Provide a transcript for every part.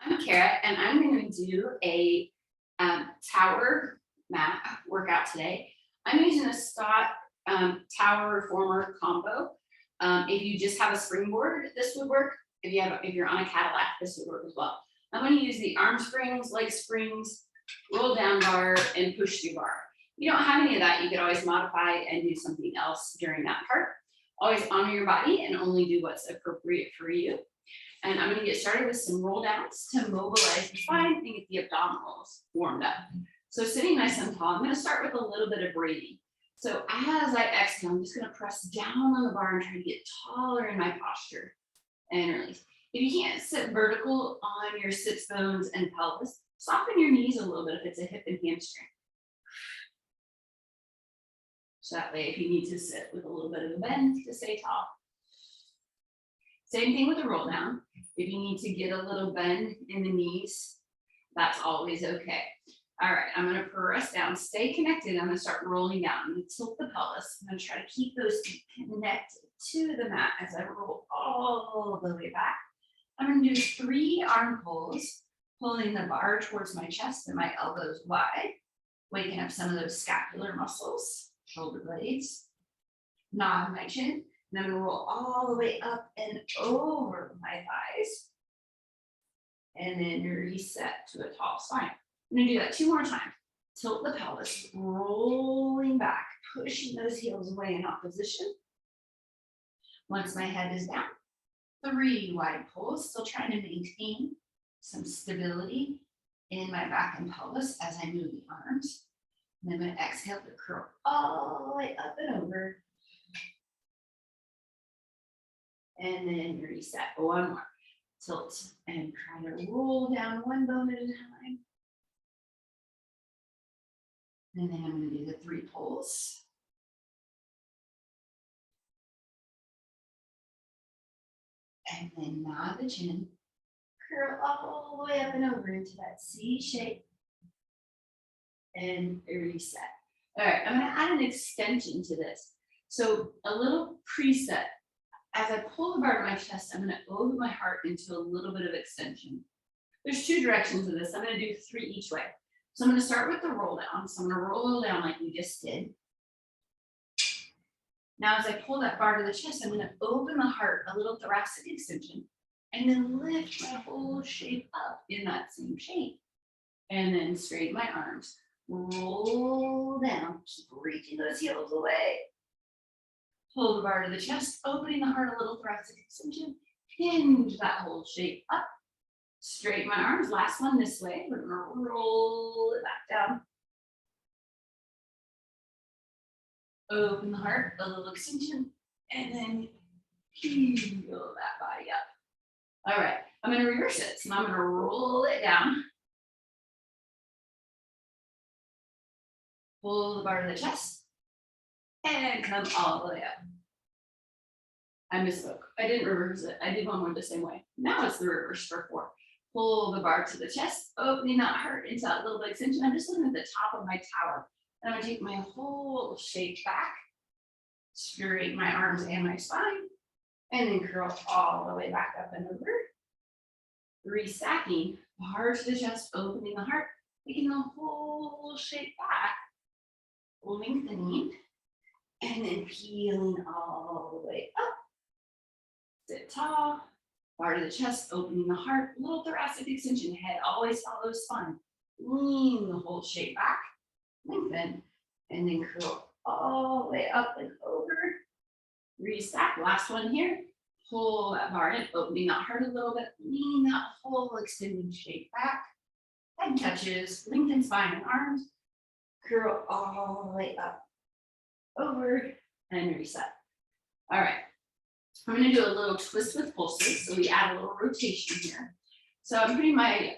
I'm Kara, and I'm going to do a tower mat workout today. I'm using a stock tower reformer combo. If you just have a springboard, this would work. If you're on a Cadillac, this would work as well. I'm going to use the arm springs, leg springs, roll down bar, and push through bar. If you don't have any of that, you could always modify and do something else during that part. Always honor your body and only do what's appropriate for you. And I'm going to get started with some roll downs to mobilize the spine and get the abdominals warmed up. So sitting nice and tall, I'm going to start with a little bit of breathing. So as I exhale, I'm just going to press down on the bar and try to get taller in my posture and release. If you can't sit vertical on your sits bones and pelvis, soften your knees a little bit if it's a hip and hamstring. So that way, if you need to sit with a little bit of a bend to stay tall. Same thing with the roll down. If you need to get a little bend in the knees, that's always okay. All right, I'm going to press down, stay connected. I'm going to start rolling down. I'm going to tilt the pelvis. I'm going to try to keep those feet connected to the mat as I roll all the way back. I'm going to do 3 arm pulls, pulling the bar towards my chest and my elbows wide, waking up some of those scapular muscles, shoulder blades, nod my chin. And I'm going to roll all the way up and over my thighs. And then reset to a tall spine. I'm going to do that 2 more times. Tilt the pelvis, rolling back, pushing those heels away in opposition. Once my head is down, 3 wide pulls, still trying to maintain some stability in my back and pelvis as I move the arms. And I'm going to exhale to curl all the way up and over. And then reset. 1 more. Tilt and try to roll down 1 bone at a time. And then I'm going to do the 3 pulls. And then nod the chin. Curl all the way up and over into that C shape. And reset. All right, I'm going to add an extension to this. So a little preset. As I pull the bar to my chest, I'm going to open my heart into a little bit of extension. There's 2 directions of this. I'm going to do 3 each way. So I'm going to start with the roll down. So I'm going to roll down like we just did. Now, as I pull that bar to the chest, I'm going to open the heart, a little thoracic extension, and then lift my whole shape up in that same shape. And then straighten my arms. Roll down. Keep reaching those heels away. Pull the bar to the chest, opening the heart, a little thoracic extension. Hinge that whole shape up. Straighten my arms. Last one this way. We're going to roll it back down. Open the heart, a little extension, and then heel that body up. All right, I'm going to reverse it. So I'm going to roll it down. Pull the bar to the chest. And come all the way up. I misspoke. I didn't reverse it. I did 1 more the same way. Now it's the reverse for 4. Pull the bar to the chest, opening that heart into that little bit extension. I'm just looking at the top of my tower. And I'm going to take my whole shape back, straighten my arms and my spine, and then curl all the way back up and over. Restacking, bar to the chest, opening the heart, taking the whole shape back, lengthening. And then peeling all the way up. Sit tall. Bar to the chest, opening the heart. Little thoracic extension. Head always follows spine. Lean the whole shape back. Lengthen. And then curl all the way up and over. Restack. Last one here. Pull that bar in. Opening that heart a little bit. Lean that whole extended shape back. Head touches. Lengthen spine and arms. Curl all the way up. Over and reset. All right, I'm going to do a little twist with pulses. So we add a little rotation here. So I'm putting my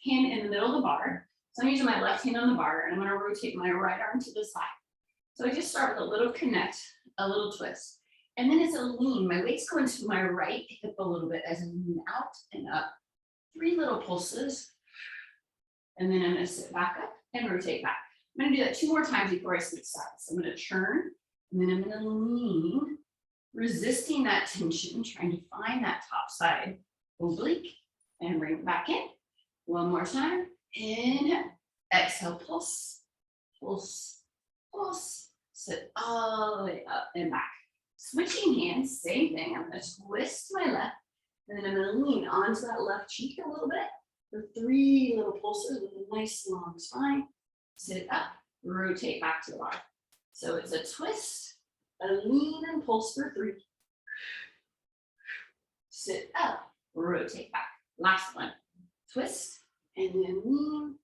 hand in the middle of the bar. So I'm using my left hand on the bar and I'm going to rotate my right arm to the side. So I just start with a little connect, a little twist. And then it's a lean. My weight's going to my right hip a little bit as I lean out and up. 3 little pulses. And then I'm going to sit back up and rotate back. I'm going to do that 2 more times before I switch sides. So I'm going to turn, and then I'm going to lean, resisting that tension, trying to find that top side oblique, and bring it back in. One more time. Inhale, exhale, pulse, pulse, pulse. Sit all the way up and back. Switching hands, same thing. I'm going to twist to my left, and then I'm going to lean onto that left cheek a little bit for 3 little pulses with a nice long spine. Sit up, rotate back to the bar. So it's a twist, a lean and pulse for 3. Sit up, rotate back. Last one. Twist, and then lean,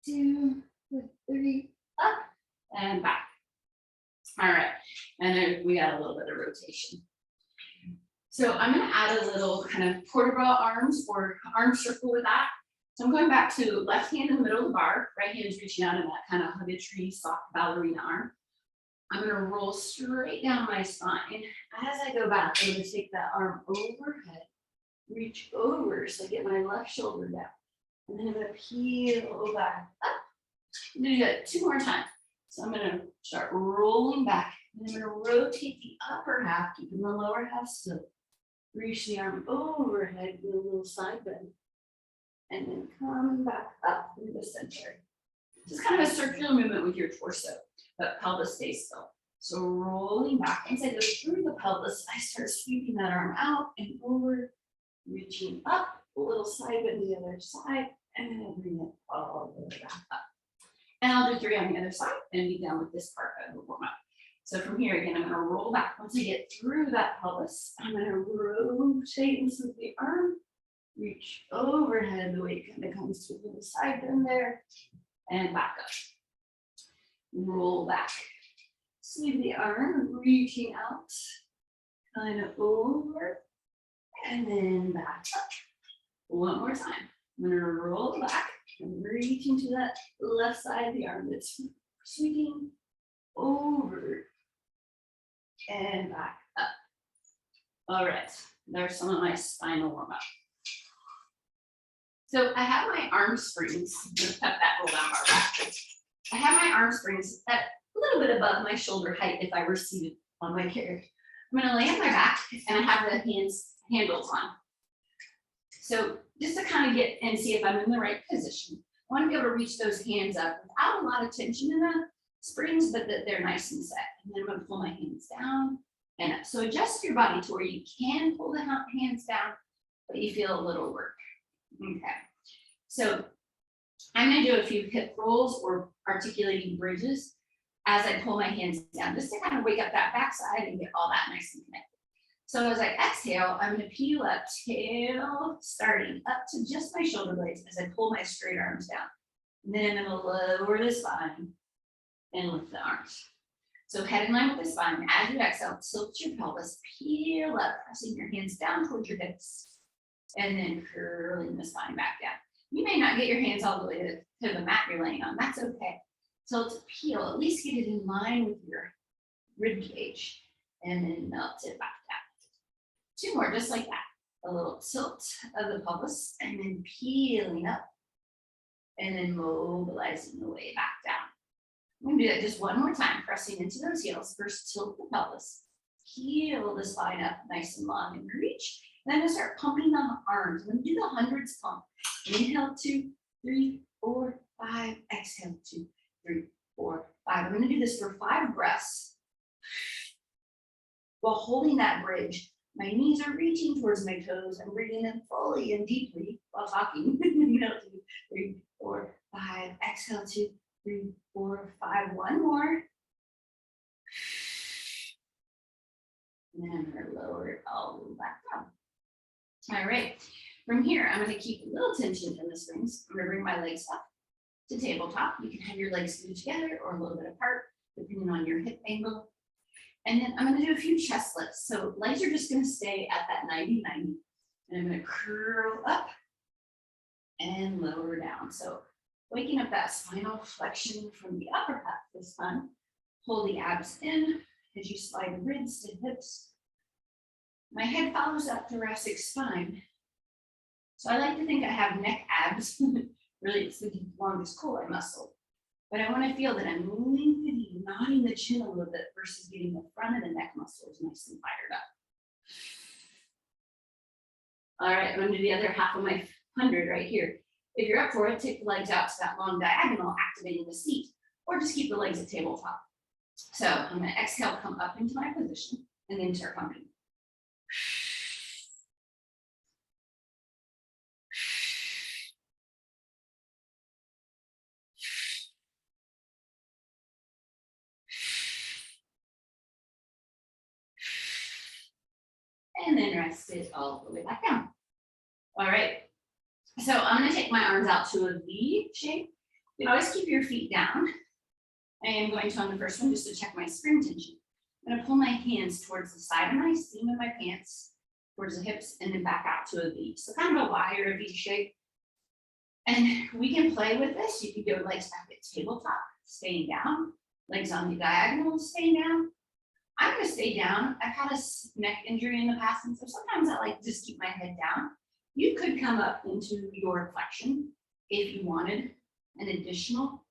2, 3, up, and back. All right, and then we got a little bit of rotation. So I'm gonna add a little kind of portobello arms or arm circle with that. So I'm going back to left hand in the middle of the bar, right hand is reaching out in that kind of hug-a-tree, soft ballerina arm. I'm gonna roll straight down my spine. As I go back, I'm gonna take that arm overhead, reach over, so I get my left shoulder down. And then I'm gonna peel back up. I'm gonna do that 2 more times. So I'm gonna start rolling back, and I'm gonna rotate the upper half, keeping the lower half still. Reach the arm overhead with a little side bend, and then come back up through the center. Just kind of a circular movement with your torso, but pelvis stays still. So rolling back, as I go through the pelvis, I start sweeping that arm out and over, reaching up, a little side bend to the other side, and then I bring it all the way back up. And I'll do 3 on the other side and be done with this part of the warm up. So from here again, I'm going to roll back. Once I get through that pelvis, I'm going to rotate and sweep the arm, reach overhead. The weight kind of comes to the side bend there, and back up. Roll back. Sweep the arm, reaching out, kind of over, and then back up. One more time. I'm going to roll back and reaching to that left side of the arm that's sweeping over and back up. All right, there's some of my spinal warm up. So I have my arm springs. I'm going to cut that roll down bar back. I have my arm springs at a little bit above my shoulder height if I were seated on my chair. I'm going to lay on my back, and I have the handles on. So just to kind of get and see if I'm in the right position, I want to be able to reach those hands up without a lot of tension in the springs, but that they're nice and set. And then I'm going to pull my hands down and up. So adjust your body to where you can pull the hands down, but you feel a little work. Okay. So I'm going to do a few hip rolls or articulating bridges as I pull my hands down, just to kind of wake up that backside and get all that nice and connected. So as I exhale, I'm going to peel up, tail starting up to just my shoulder blades as I pull my straight arms down. And then I'm going to lower the spine and lift the arms. So head in line with the spine. As you exhale, tilt your pelvis, peel up, pressing your hands down towards your hips, and then curling the spine back down. You may not get your hands all the way to the mat you're laying on. That's okay. Tilt, peel, at least get it in line with your rib cage, and then melt it back down. 2 more, just like that. A little tilt of the pelvis, and then peeling up, and then mobilizing the way back down. I'm gonna do that just 1 more time, pressing into those heels. First, tilt the pelvis, peel the spine up nice and long and reach. Then I'm gonna start pumping the arms. I'm gonna do the hundreds pump. Inhale, 2, 3, 4, 5. Exhale, 2, 3, 4, 5. I'm gonna do this for 5 breaths. While holding that bridge, my knees are reaching towards my toes. I'm breathing in fully and deeply while talking. Inhale, 2, 3, 4, 5. Exhale, 2, 3, 4, 5. 1 more. And then I'm gonna lower it all the way back down. All right, from here, I'm gonna keep a little tension in the springs. I'm gonna bring my legs up to tabletop. You can have your legs glued together or a little bit apart, depending on your hip angle. And then I'm gonna do a few chest lifts. So legs are just gonna stay at that 90-90. And I'm gonna curl up and lower down. So waking up that spinal flexion from the upper half this time. Pull the abs in as you slide ribs to hips. My head follows that thoracic spine. So I like to think I have neck abs. Really, it's the longest core muscle. But I want to feel that I'm lengthening, nodding the chin a little bit versus getting the front of the neck muscles nice and fired up. All right, I'm gonna do the other half of my 100 right here. If you're up for it, take the legs out to that long diagonal, activating the seat, or just keep the legs at tabletop. So I'm gonna exhale, come up into my position, and then start pumping. And then rest it all the way back down. All right, so I'm gonna take my arms out to a V shape. You can always keep your feet down. I am going to, on the first one, just to check my spring tension. I'm gonna pull my hands towards the side of my seam of my pants, towards the hips, and then back out to a V. So kind of a Y or a V shape. And we can play with this. You can go legs back at tabletop, staying down, legs on the diagonal, staying down. I'm gonna stay down. I've had a neck injury in the past, and so sometimes I like to just keep my head down. You could come up into your flexion if you wanted an additional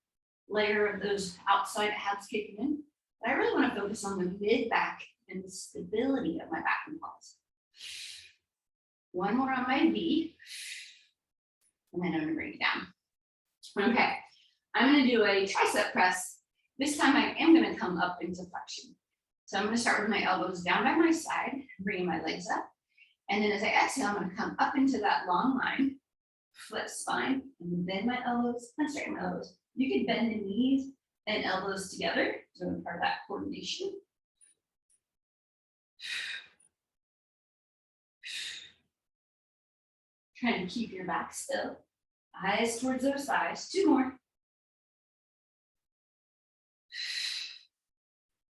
layer of those outside abs kicking in. But I really want to focus on the mid back and the stability of my back and quads. One more on my V, and then I'm gonna bring it down. Okay, I'm gonna do a tricep press. This time I am gonna come up into flexion. So I'm gonna start with my elbows down by my side, bringing my legs up. And then as I exhale, I'm gonna come up into that long line, flip spine, and bend my elbows, and straighten my elbows. You can bend the knees and elbows together, so part of that coordination. Trying to keep your back still. Eyes towards those thighs. Two more.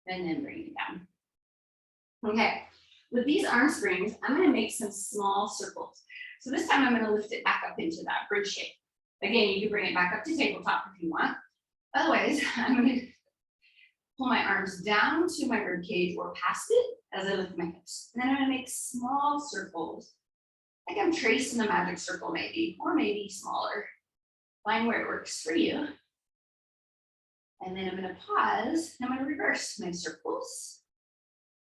And then bring it down. Okay, with these arm springs, I'm gonna make some small circles. So this time I'm gonna lift it back up into that bridge shape. Again, you can bring it back up to tabletop if you want. Otherwise, I'm gonna pull my arms down to my rib cage or past it as I lift my hips. And then I'm gonna make small circles, like I'm tracing a magic circle maybe, or maybe smaller. Find where it works for you. And then I'm gonna pause, and I'm gonna reverse my circles.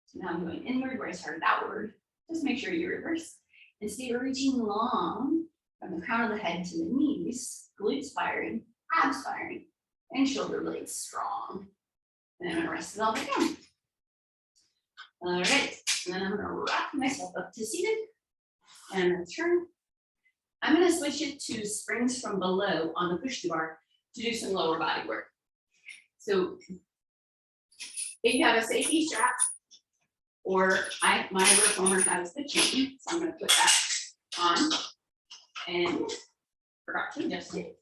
So now I'm going inward where I started outward. Just make sure you reverse and stay reaching long from the crown of the head to the knees, glutes firing, abs firing, and shoulder blades strong. And then I'm gonna rest it all back down. All right, and then I'm gonna rock myself up to seated, and I'm gonna turn. I'm gonna switch it to springs from below on the push-to bar to do some lower body work. So if you have a safety strap, or my reformer has the chain, so I'm gonna put that on, and forgot to adjust it.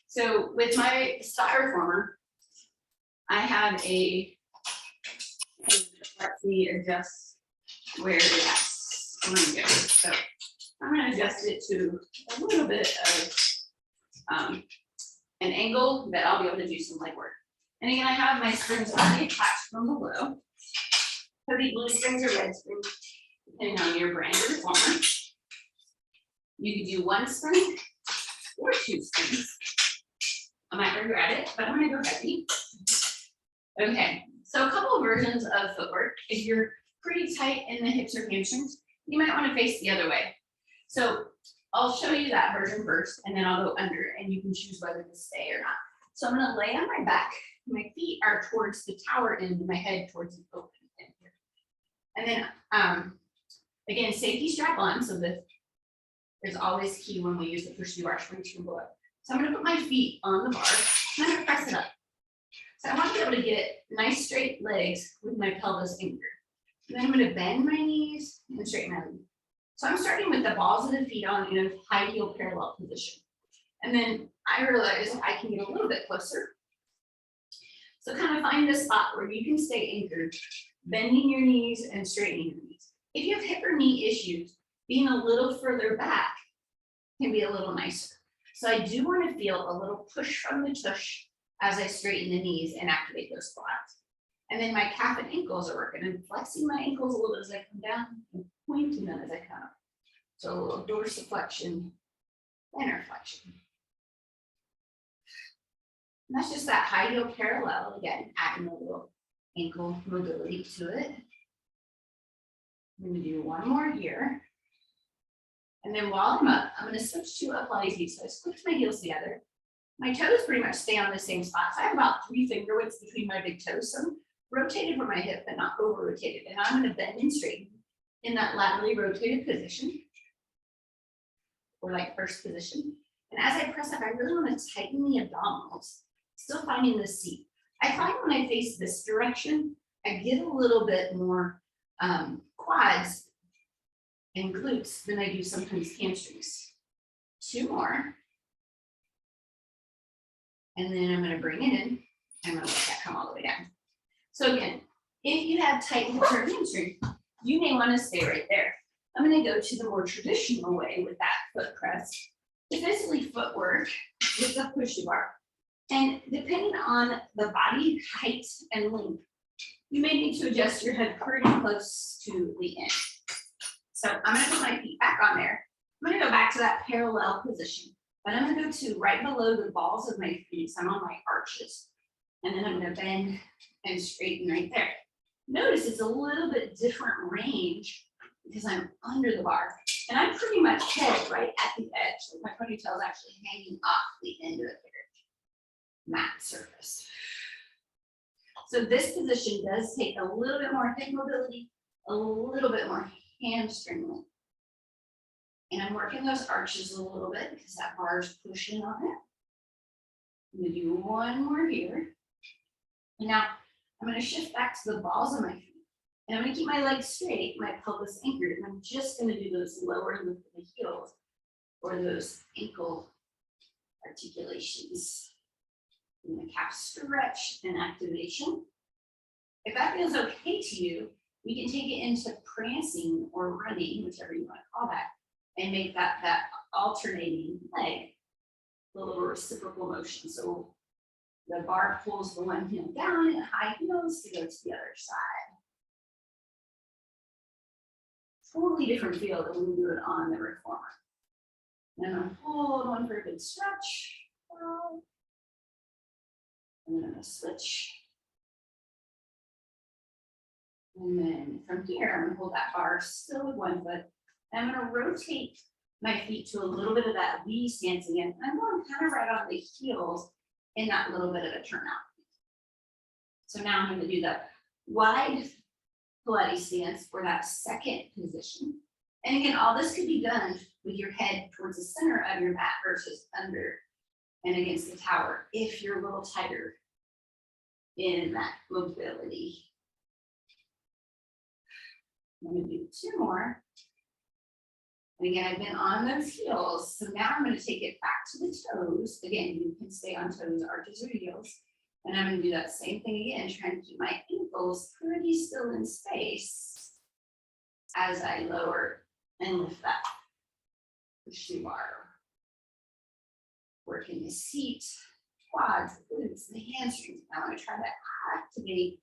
So with my styrofoamer, I have a, let me adjust where that's going to go. So I'm going to adjust it to a little bit of an angle that I'll be able to do some leg work. And again, I have my springs already attached from below. Could be blue springs or red springs, depending on your brand or reformer. You could do one spring or two springs. I might regret it, but I'm gonna go heavy. Okay, so a couple of versions of footwork. If you're pretty tight in the hips or hamstrings, you might want to face the other way. So I'll show you that version first, and then I'll go under, and you can choose whether to stay or not. So I'm gonna lay on my back. My feet are towards the tower end, and my head towards the open end here. And then again, safety strap on, so that is always key when we use the push-to bar springs from below. So I'm gonna put my feet on the bar, and I'm gonna press it up. So I want to be able to get nice straight legs with my pelvis anchored. Then I'm gonna bend my knees and straighten my legs. So I'm starting with the balls of the feet on in a high heel parallel position. And then I realize I can get a little bit closer. So kind of find a spot where you can stay anchored, bending your knees and straightening your knees. If you have hip or knee issues, being a little further back can be a little nicer. So I do want to feel a little push from the tush as I straighten the knees and activate those quads. And then my calf and ankles are working. I'm flexing my ankles a little bit as I come down and pointing them as I come up. So a little dorsiflexion, plantar flexion. And that's just that high heel parallel, again, adding a little ankle mobility to it. I'm going to do one more here. And then while I'm up, I'm going to switch to a Pilates. So I squish my heels together. My toes pretty much stay on the same spot. So I have about 3 finger widths between my big toes. So I'm rotated from my hip, but not over rotated. And I'm going to bend and straighten in that laterally rotated position, or like first position. And as I press up, I really want to tighten the abdominals, still finding the seat. I find when I face this direction, I get a little bit more quads and glutes than I do sometimes hamstrings. 2 more. And then I'm going to bring it in. I'm going to let that come all the way down. So again, if you have tight hips or hamstring, you may want to stay right there. I'm going to go to the more traditional way with that foot press. It's basically footwork with the push bar. And depending on the body height and length, you may need to adjust your head pretty close to the end. So I'm going to put my feet back on there. I'm going to go back to that parallel position, but I'm going to go to right below the balls of my feet. So I'm on my arches. And then I'm going to bend and straighten right there. Notice it's a little bit different range because I'm under the bar. And I'm pretty much head right at the edge. So my ponytail is actually hanging off the end of the mat surface. So this position does take a little bit more hip mobility, a little bit more hamstring length. And I'm working those arches a little bit because that bar is pushing on it. I'm going to do 1 more here. And now I'm going to shift back to the balls of my feet. And I'm going to keep my legs straight, my pelvis anchored. And I'm just going to do those lower lift of the heels or those ankle articulations. And the calf stretch and activation. If that feels okay to you, we can take it into prancing or running, whichever you want to call that, and make that alternating leg a little reciprocal motion. So the bar pulls the one heel down and high heels to go to the other side. Totally different feel than when we do it on the reformer. And I'm going to hold one for a good stretch. And then I'm going to switch. And then from here, I'm going to hold that bar still with 1 foot. And I'm going to rotate my feet to a little bit of that V stance again. And I'm going kind of right on the heels in that little bit of a turnout. So now I'm going to do the wide Pilates stance for that second position. And again, all this could be done with your head towards the center of your mat versus under and against the tower if you're a little tighter in that mobility. I'm going to do 2 more. And again, I've been on those heels. So now I'm going to take it back to the toes. Again, you can stay on toes, arches, or heels. And I'm going to do that same thing again, trying to keep my ankles pretty still in space as I lower and lift that push the bar. Working the seat, quads, the glutes, the hamstrings. I want to try to activate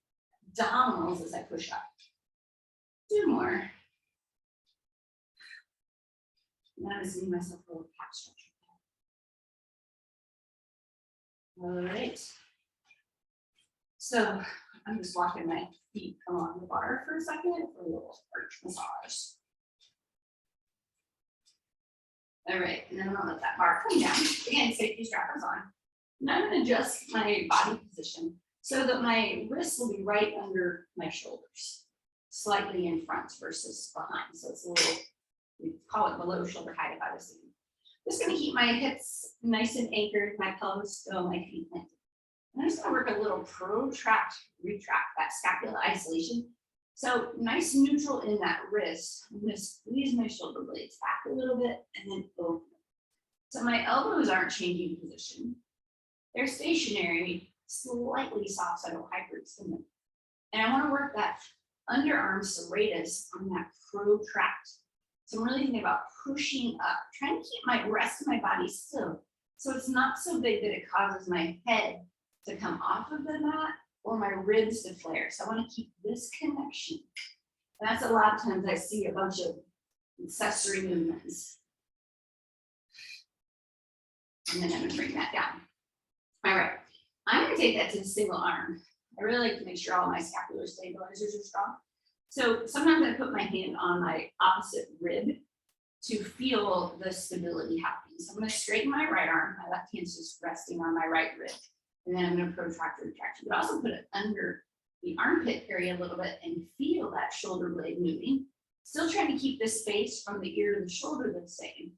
abdominals as I push up. 2 more. And I'm seeing myself a little calf stretch. All right. So I'm just walking my feet along the bar for a second for a little arch massage. All right, and then I'm gonna let that bar come down. Again, safety strap is on. And I'm gonna adjust my body position so that my wrists will be right under my shoulders, slightly in front versus behind. So it's a little, we call it below shoulder height if I was sitting. Just gonna keep my hips nice and anchored, my pelvis still, my feet planted. I'm just gonna work a little protract, retract, that scapular isolation. So nice neutral in that wrist. I'm gonna squeeze my shoulder blades back a little bit and then open. So my elbows aren't changing position. They're stationary, slightly soft, so I don't hyperextend them. And I wanna work that underarm serratus on that protract. So I'm really thinking about pushing up, trying to keep my rest of my body still. So it's not so big that it causes my head to come off of the mat or my ribs to flare. So I want to keep this connection. And that's a lot of times I see a bunch of accessory movements. And then I'm going to bring that down. All right, I'm going to take that to the single arm. I really like to make sure all my scapular stabilizers are strong. So sometimes I put my hand on my opposite rib to feel the stability happening. So I'm going to straighten my right arm. My left hand's just resting on my right wrist. And then I'm going to protract, retract. But also put it under the armpit area a little bit and feel that shoulder blade moving. Still trying to keep this space from the ear to the shoulder the same.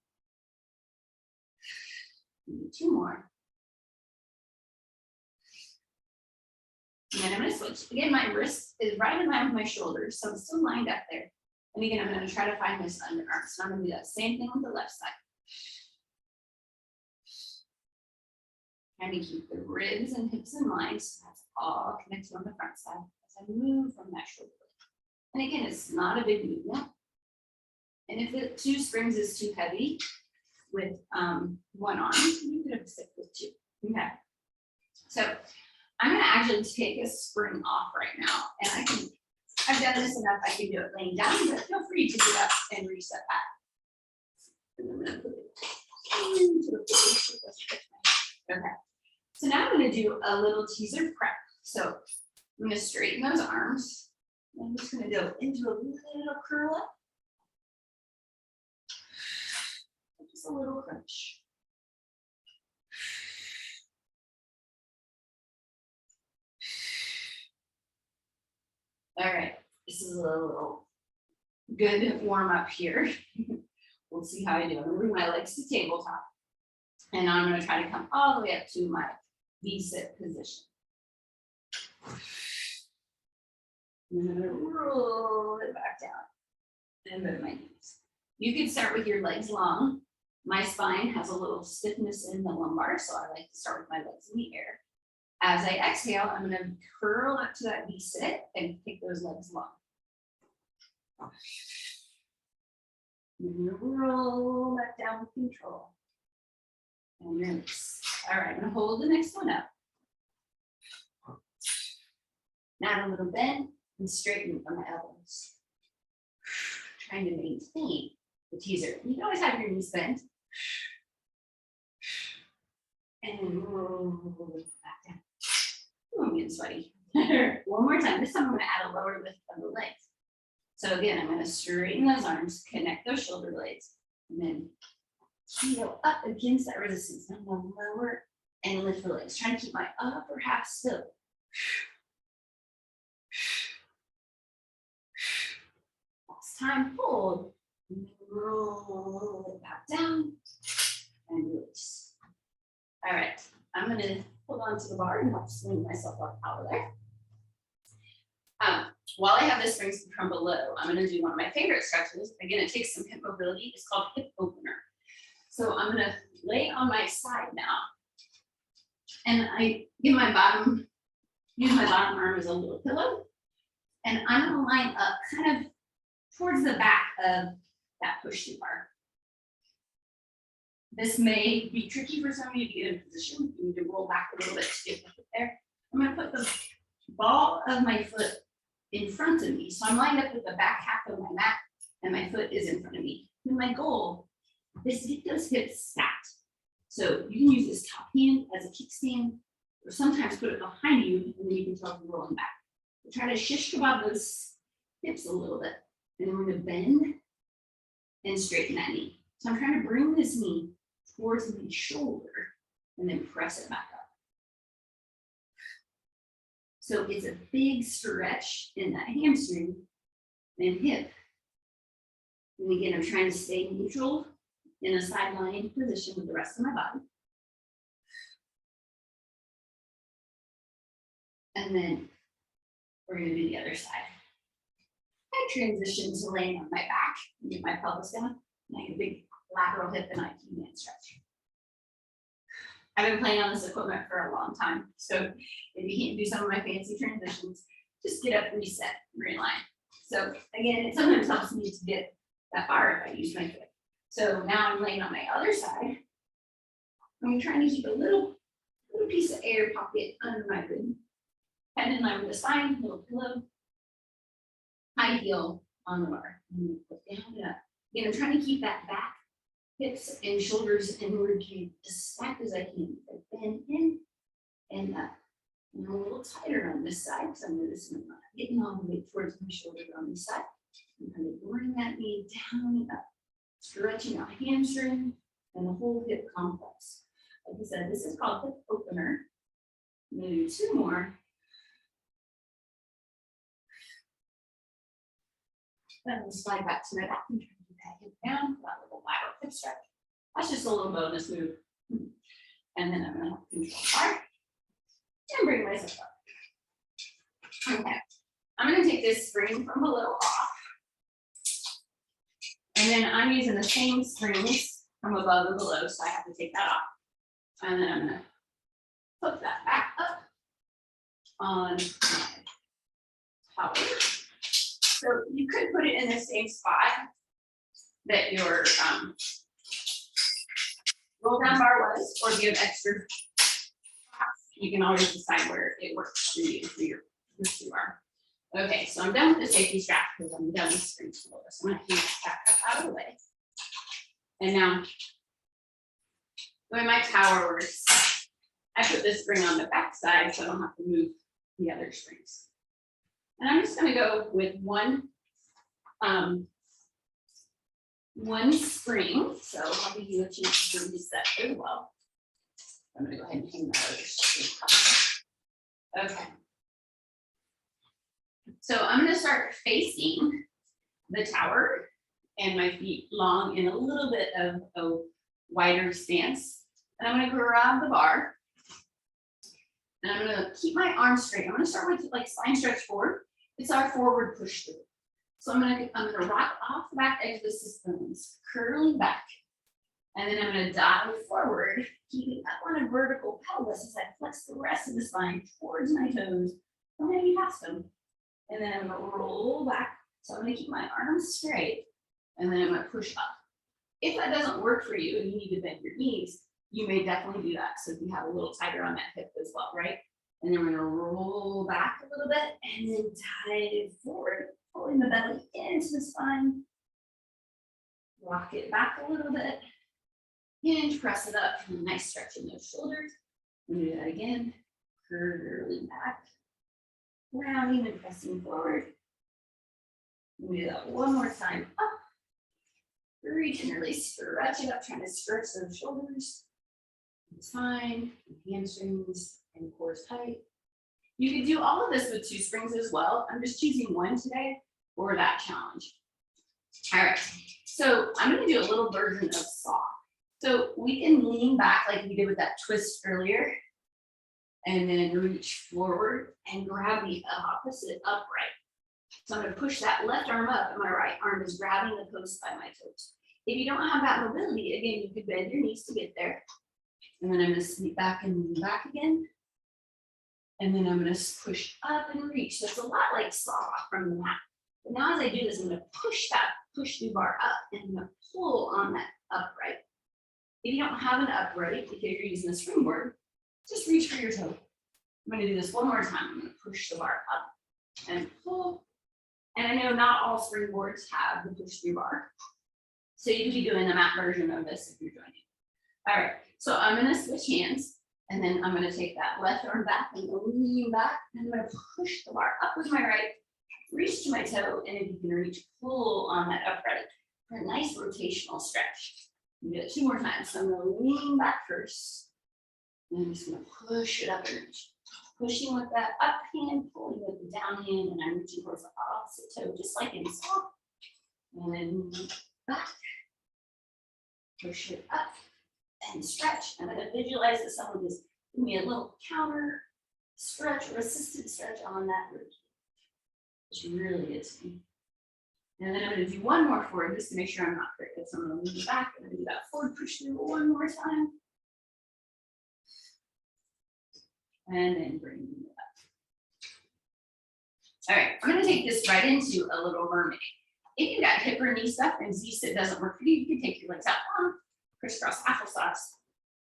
Two more. And then I'm going to switch. Again, my wrist is right in line with my shoulders, so I'm still lined up there. And again, I'm going to try to find this underarm. So I'm going to do that same thing on the left side. Trying to keep the ribs and hips in line, so that's all connected on the front side as I move from that shoulder blade. And again, it's not a big movement. And if the 2 springs is too heavy with one arm, you could have stick with 2. Okay. So I'm going to actually take a spring off right now, and I've done this enough. I can do it laying down, but feel free to get up and reset back. And I'm going to put it into the position. Okay. So now I'm going to do a little teaser prep. So I'm going to straighten those arms. I'm just going to go into a little curl up. Just a little crunch. All right, this is a little good warm up here. We'll see how I do. I'm going to bring my legs to tabletop. And I'm going to try to come all the way up to my V-sit position. I'm going to roll it back down and bend my knees. You can start with your legs long. My spine has a little stiffness in the lumbar, so I like to start with my legs in the air. As I exhale, I'm going to curl up to that V-sit and take those legs long. I'm going to roll back down with control. And release. All right, I'm going to hold the next one up. Now a little bend and straighten from my elbows. Trying to maintain the teaser. You can always have your knees bent. And roll it back down. Oh, I'm getting sweaty. One more time. This time I'm going to add a lower lift of the legs. So again, I'm going to straighten those arms, connect those shoulder blades, and then heel up against that resistance. I'm going to lower and lift the legs, trying to keep my upper half still. Last time, hold. Roll it back down and release. All right, I'm going to hold on to the bar and help swing myself up out of there. While I have the springs from below, I'm going to do one of my favorite stretches. Again, it takes some hip mobility. It's called hip opener. So I'm going to lay on my side now. And I use my bottom arm as a little pillow. And I'm going to line up kind of towards the back of that push-to bar. This may be tricky for some of you to get in position. You need to roll back a little bit to get there. I'm going to put the ball of my foot in front of me. So I'm lined up with the back half of my mat and my foot is in front of me. And my goal is to get those hips stacked. So you can use this top hand as a kickstand, or sometimes put it behind you and then you can start rolling back. So try to shish kebab those hips a little bit. And then we're going to bend and straighten that knee. So I'm trying to bring this knee towards my shoulder and then press it back up. So it's a big stretch in that hamstring and hip. And again, I'm trying to stay neutral in a sideline position with the rest of my body. And then we're going to do the other side. I transition to laying on my back and get my pelvis down. And I get a big lateral hip and IT man stretch. I've been playing on this equipment for a long time. So if you can't do some of my fancy transitions, just get up, reset, realign. So again, it sometimes helps me to get that bar if I use my foot. So now I'm laying on my other side. I'm trying to keep a little piece of air pocket under my rib. Head in line with the spine, little pillow. High heel on the bar. And put down and up. Again, I'm trying to keep that back, hips and shoulders and rib cage as stacked as I can. I bend in and up. And I'm a little tighter on this side because I'm noticing I'm not getting all the way towards my shoulder on this side. I'm kind of bring that knee down and up. stretching out hamstring and the whole hip complex. Like I said, this is called hip opener. I'm gonna do 2 more. Then we'll slide back to my back and try to get that hip down, that little lateral hip stretch. That's just a little bonus move. And then I'm gonna have control bar and bring myself up. Okay, I'm gonna take this spring from below off. And then I'm using the same springs from above and below, so I have to take that off. And then I'm gonna put that back up on my tower. So you could put it in the same spot that your roll down bar was, or if you have extra, you can always decide where it works for you for your bar. Okay, so I'm done with the safety strap because I'm done with springs below. So I'm gonna keep that out of the way. And now, the way my tower works, I put this spring on the back side so I don't have to move the other springs. And I'm just gonna go with one spring. So I'll give you a chance to reset as well. I'm gonna go ahead and hang that other spring. Okay. So I'm gonna start facing the tower and my feet long in a little bit of a wider stance. And I'm gonna grab the bar. And I'm gonna keep my arms straight. I'm gonna start with like spine stretch forward. It's our forward push through. So I'm gonna rock off the back edge of the systems, curling back. And then I'm gonna dive forward, keeping up on a vertical pelvis as I flex the rest of the spine towards my toes, or maybe past them. And then I'm gonna roll back. So I'm gonna keep my arms straight, and then I'm gonna push up. If that doesn't work for you and you need to bend your knees, you may definitely do that. So if you have a little tighter on that hip as well, right? And then we're gonna roll back a little bit and then dive forward, pulling the belly into the spine. Rock it back a little bit. Hinge, press it up, and a nice stretch in those shoulders. We'll do that again. Curling back, rounding and pressing forward. We'll do that one more time. Up. Reach and really stretch it up, trying to stretch those shoulders. Spine, hamstrings, and core tight. You could do all of this with 2 springs as well. I'm just choosing one today for that challenge. All right, so I'm gonna do a little version of saw. So we can lean back like we did with that twist earlier, and then reach forward and grab the opposite upright. So I'm gonna push that left arm up, and my right arm is grabbing the post by my toes. If you don't have that mobility, again, you could bend your knees to get there. And then I'm gonna sneak back and lean back again. And then I'm gonna push up and reach. So it's a lot like saw from the mat. But now as I do this, I'm gonna push that push-through bar up, and I'm gonna pull on that upright. If you don't have an upright, if you're using a springboard, just reach for your toe. I'm gonna do this one more time. I'm gonna push the bar up and pull. And I know not all springboards have the push-through bar. So you could be doing the mat version of this if you're joining. All right, so I'm gonna switch hands, and then I'm gonna take that left arm back and lean back, and I'm gonna push the bar up with my right, reach to my toe, and if you can reach, pull on that upright for a nice rotational stretch. Do it 2 more times. So I'm gonna lean back first, and I'm just gonna push it up and reach. Pushing with that up hand, pulling with the down hand, and I'm reaching towards the opposite toe, just like in saw. And then back, push it up, and stretch. I'm gonna visualize that someone just give me a little counter stretch or assisted stretch on that root. It's really good to me. And then I'm gonna do one more forward just to make sure I'm not crooked. So I'm gonna lean back, and I'm gonna do that forward push through one more time. And then bring it up. All right, I'm gonna take this right into a little mermaid. If you got hip or knee stuff and Z-sit doesn't work for you, you can take your legs out long, crisscross applesauce.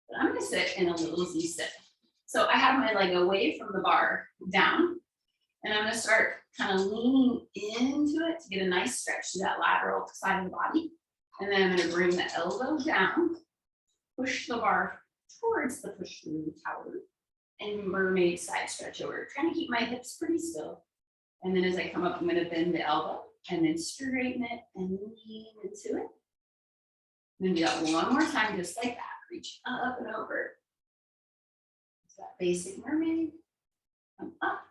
But I'm gonna sit in a little Z-sit. So I have my leg away from the bar down, and I'm gonna start kind of leaning into it to get a nice stretch to that lateral side of the body. And then I'm gonna bring the elbow down, push the bar towards the push through tower, and mermaid side stretch over, trying to keep my hips pretty still. And then as I come up, I'm gonna bend the elbow and then straighten it and lean into it. I'm gonna do that one more time, just like that. Reach up and over. So that basic mermaid. Come up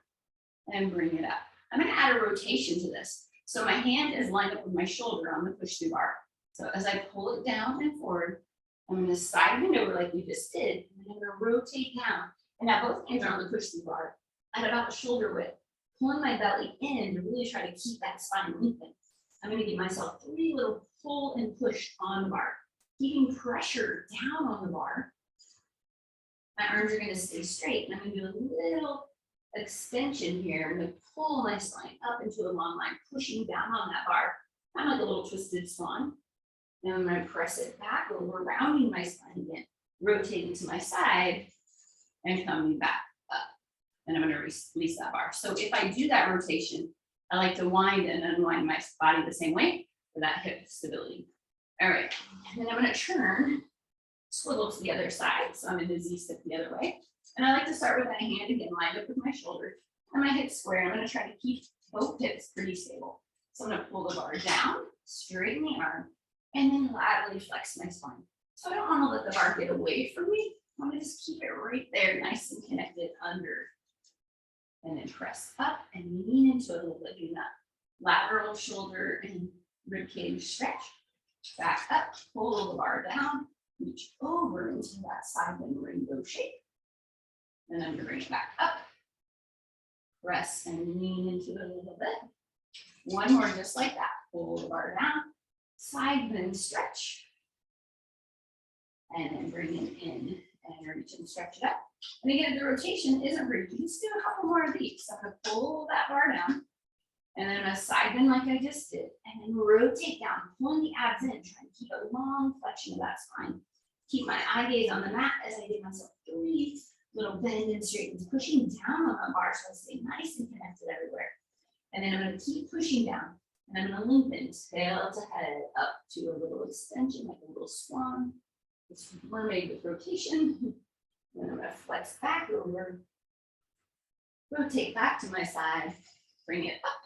and bring it up. I'm gonna add a rotation to this. So my hand is lined up with my shoulder on the push through bar. So as I pull it down and forward, I'm gonna side bend over like we just did. And I'm gonna rotate down. And now both hands are on the push through bar at about the shoulder width, pulling my belly in to really try to keep that spine lengthened. I'm gonna give myself 3 little pull and push on the bar, keeping pressure down on the bar. My arms are gonna stay straight, and I'm gonna do a little extension here. I'm gonna pull my spine up into a long line, pushing down on that bar, kind of like a little twisted swan. Now I'm gonna press it back over, rounding my spine again, rotating to my side, and coming back up. And I'm gonna release that bar. So if I do that rotation, I like to wind and unwind my body the same way for that hip stability. All right, and then I'm gonna turn, swivel to the other side. So I'm in the Z step the other way. And I like to start with my hand again, lined up with my shoulder and my hips square. I'm gonna try to keep both hips pretty stable. So I'm gonna pull the bar down, straighten the arm, and then laterally flex my spine. So I don't wanna let the bar get away from me. I'm gonna just keep it right there, nice and connected under. And then press up and lean into it a little bit, doing that lateral shoulder and rib cage stretch. Back up, pull the bar down, reach over into that side bend rainbow shape. And then I'm gonna bring it back up. Press and lean into it a little bit. One more just like that. Pull the bar down, side bend stretch. And then bring it in and reach and stretch it up. And again, if the rotation isn't for you, you can just do a couple more of these. So I'm gonna pull that bar down. And then a side bend like I just did, and then rotate down, pulling the abs in, trying to keep a long flexion of that spine. Keep my eye gaze on the mat as I give myself 3 little bend and straightens, pushing down on the bar so I stay nice and connected everywhere. And then I'm gonna keep pushing down, and I'm gonna lengthen tail to head up to a little extension, like a little swan. It's mermaid with rotation. Then I'm gonna flex back over, rotate back to my side, bring it up.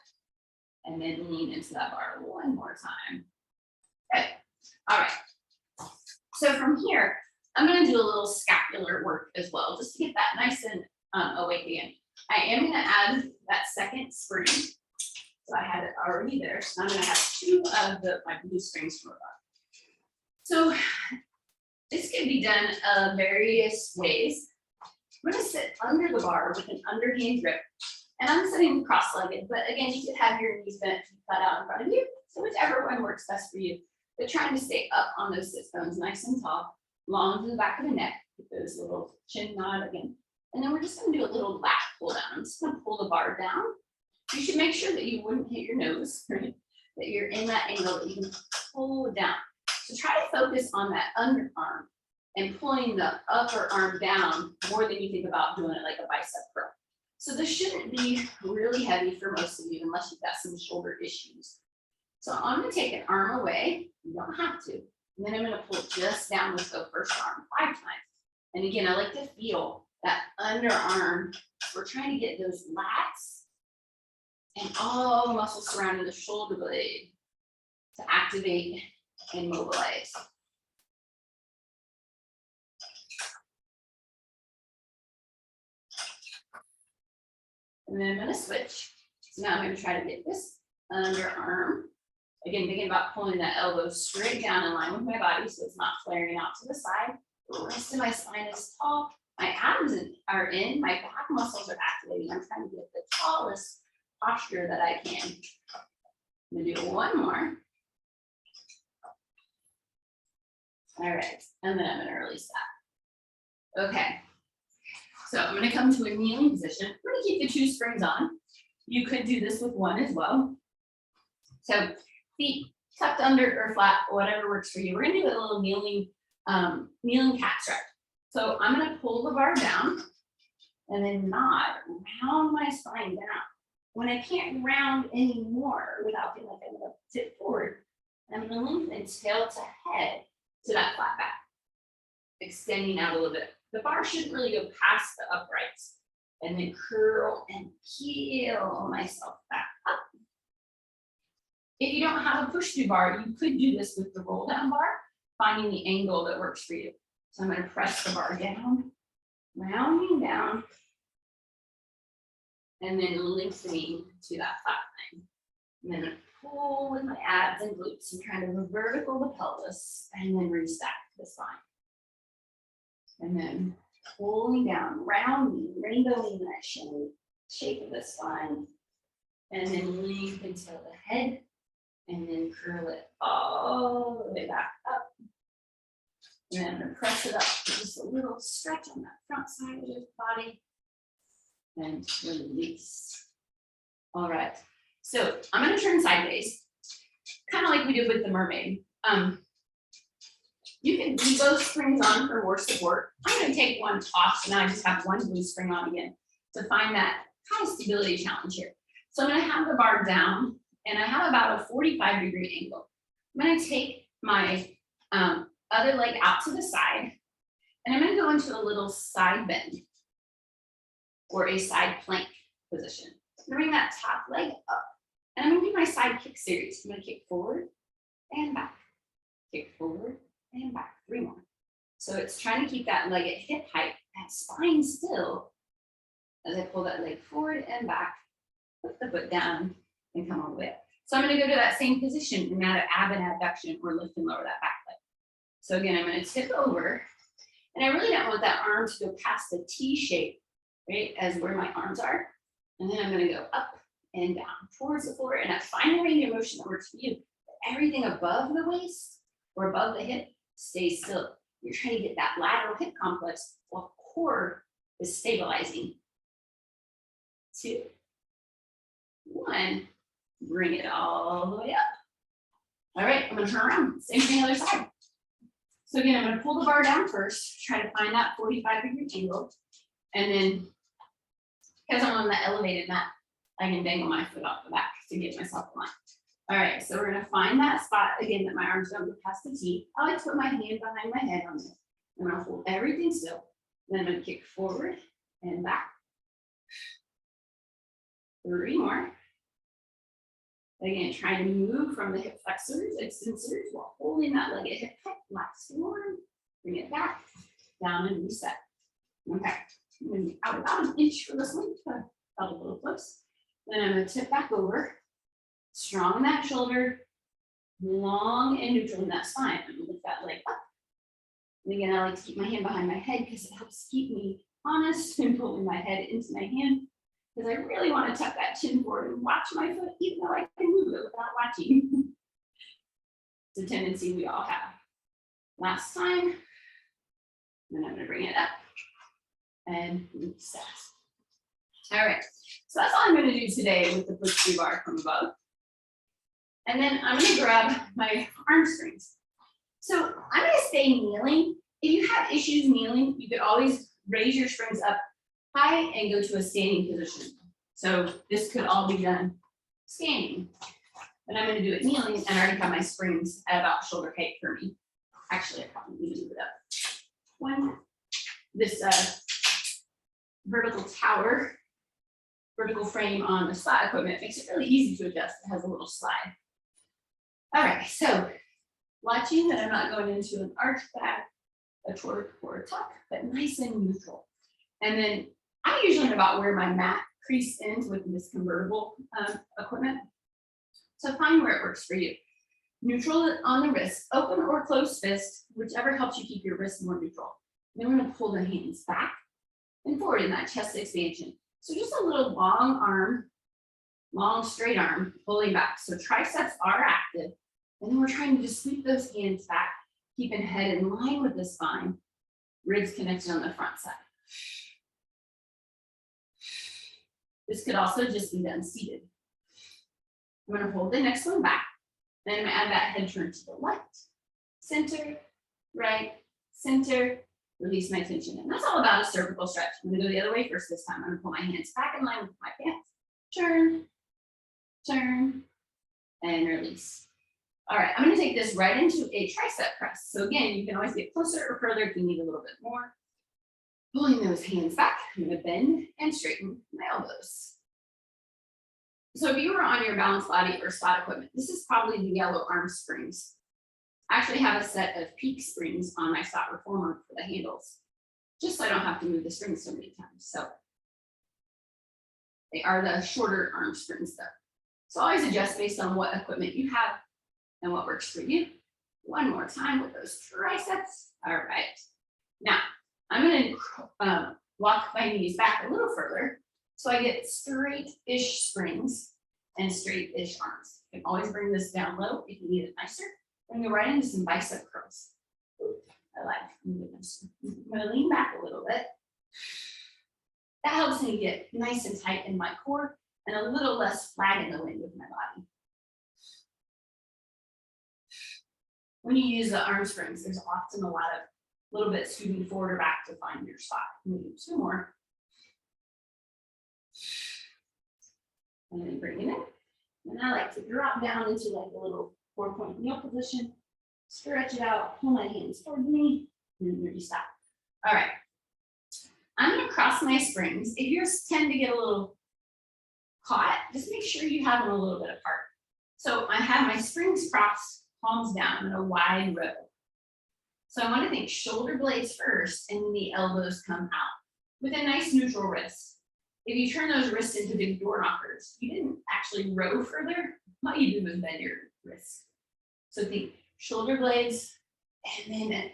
And then lean into that bar one more time. Okay, all right. So from here, I'm gonna do a little scapular work as well, just to get that nice and awake again. I am gonna add that second spring. So I had it already there. So I'm gonna have 2 of my blue springs from above. So this can be done various ways. I'm gonna sit under the bar with an underhand grip. And I'm sitting cross-legged, but again, you could have your knees bent, flat out in front of you. So whichever one works best for you. But trying to stay up on those sit bones, nice and tall, long to the back of the neck, with those little chin nod again. And then we're just gonna do a little lat pull down. I'm just gonna pull the bar down. You should make sure that you wouldn't hit your nose, right? That you're in that angle that you can pull it down. So try to focus on that underarm and pulling the upper arm down more than you think about doing it like a bicep curl. So this shouldn't be really heavy for most of you unless you've got some shoulder issues. So I'm gonna take an arm away, you don't have to. And then I'm gonna pull just down, let's go first arm 5 times. And again, I like to feel that underarm. We're trying to get those lats and all the muscles surrounding the shoulder blade to activate and mobilize. And then I'm gonna switch. So now I'm gonna try to get this underarm. Again, thinking about pulling that elbow straight down in line with my body so it's not flaring out to the side. The rest of my spine is tall. My abs are in, my back muscles are activating. I'm trying to get the tallest posture that I can. I'm gonna do one more. All right, and then I'm gonna release that. Okay. So I'm gonna come to a kneeling position. I'm gonna keep the 2 springs on. You could do this with 1 as well. So feet tucked under or flat, whatever works for you. We're gonna do a little kneeling cat stretch. So I'm gonna pull the bar down and then nod, round my spine down. When I can't round anymore without feeling like I'm gonna tip forward, I'm gonna lengthen tail to head to that flat back, extending out a little bit. The bar shouldn't really go past the uprights. And then curl and peel myself back up. If you don't have a push through bar, you could do this with the roll down bar. finding the angle that works for you. So I'm going to press the bar down, rounding down, and then lengthening to that flat line. I'm going to pull with my abs and glutes and kind of vertical the pelvis, and then restack the spine. And then pulling down, rounding, rainbowing that shape of the spine, and then lengthen to the head, and then curl it all the way back up. And then I'm going to press it up for just a little stretch on that front side of your body, and release. All right, so I'm going to turn sideways, kind of like we did with the mermaid. You can leave those springs on for more support. I'm going to take one off, so now I just have one blue spring on again to find that kind of stability challenge here. So I'm going to have the bar down, and I have about a 45-degree angle. I'm going to take my other leg out to the side, and I'm going to go into a little side bend or a side plank position. I'm going to bring that top leg up, and I'm going to do my side kick series. I'm going to kick forward and back, kick forward and back, 3 more. So it's trying to keep that leg at hip height, that spine still, as I pull that leg forward and back, put the foot down, and come all the way up. So I'm going to go to that same position and now to ab and abduction or lift and lower that back leg. So again, I'm going to tip over, and I really don't want that arm to go past the T shape, right, as where my arms are. And then I'm going to go up and down towards the floor, and I find a range of motion that works for you. Everything above the waist or above the hip stays still. You're trying to get that lateral hip complex while core is stabilizing. 2, 1, bring it all the way up. All right, I'm going to turn around. Same thing on the other side. So again, I'm going to pull the bar down first, try to find that 45-degree angle. And then, because I'm on the elevated mat, I can dangle my foot off the back to get myself aligned. All right, so we're going to find that spot again that my arms don't go past the T. I like to put my hand behind my head on this. And I'll hold everything still. Then I'm going to kick forward and back. 3 more. Again, trying to move from the hip flexors, extensors, while holding that leg at hip height. Last one. Bring it back, down, and reset. Okay, I'm going to be out about 1 inch for this one. Felt a little close. Then I'm going to tip back over. Strong in that shoulder, long and neutral in that spine. I'm going to lift that leg up. And again, I like to keep my hand behind my head because it helps keep me honest and pulling my head into my hand. Because I really want to tuck that chin forward and watch my foot, even though I can move it without watching. It's a tendency we all have. Last time. Then I'm going to bring it up and reset. All right, so that's all I'm going to do today with the push-through bar from above. And then I'm going to grab my arm strings. So I'm going to stay kneeling. If you have issues kneeling, you could always raise your strings up high and go to a standing position. So this could all be done standing. But I'm going to do it kneeling, and I already have my springs at about shoulder height for me. Actually, I probably need to move it up. This vertical tower, vertical frame on the slide equipment makes it really easy to adjust. It has a little slide. All right, so watching that I'm not going into an arch back, a torque, or a tuck, but nice and neutral. And then I usually know about where my mat crease ends with this convertible equipment. So find where it works for you. Neutral on the wrist, open or closed fist, whichever helps you keep your wrist more neutral. Then we're going to pull the hands back and forward in that chest expansion. So just a little long arm, long straight arm pulling back. So triceps are active. And then we're trying to just sweep those hands back, keeping head in line with the spine, ribs connected on the front side. This could also just be done seated. I'm going to hold the next one back. Then I'm going to add that head turn to the left, center, right, center, release my tension. And that's all about a cervical stretch. I'm going to go the other way first this time. I'm going to pull my hands back in line with my pants. Turn, turn, and release. All right, I'm going to take this right into a tricep press. So again, you can always get closer or further if you need a little bit more. Pulling those hands back, I'm going to bend and straighten my elbows. So if you were on your balanced body or spot equipment, this is probably the yellow arm springs. I actually have a set of peak springs on my slot reformer for the handles, just so I don't have to move the springs so many times. So they are the shorter arm springs though. So always adjust based on what equipment you have and what works for you. One more time with those triceps. All right. Now, I'm going to walk my knees back a little further so I get straight-ish springs and straight-ish arms. You can always bring this down low if you need it nicer. Bring it right into some bicep curls. Ooh, I like it. I'm going to lean back a little bit. That helps me get nice and tight in my core and a little less flat in the wind with my body. When you use the arm springs, there's often a lot of little bit scooting forward or back to find your spot. Maybe 2 more. And then bring it in. And I like to drop down into like a little 4-point kneel position. Stretch it out, pull my hands toward me, and then you stop. All right. I'm going to cross my springs. If yours tend to get a little caught, just make sure you have them a little bit apart. So I have my springs crossed, palms down in a wide row. So I want to think shoulder blades first, and then the elbows come out with a nice neutral wrist. If you turn those wrists into big door knockers, you didn't actually row further. What you do is bend your wrist. So think shoulder blades, and then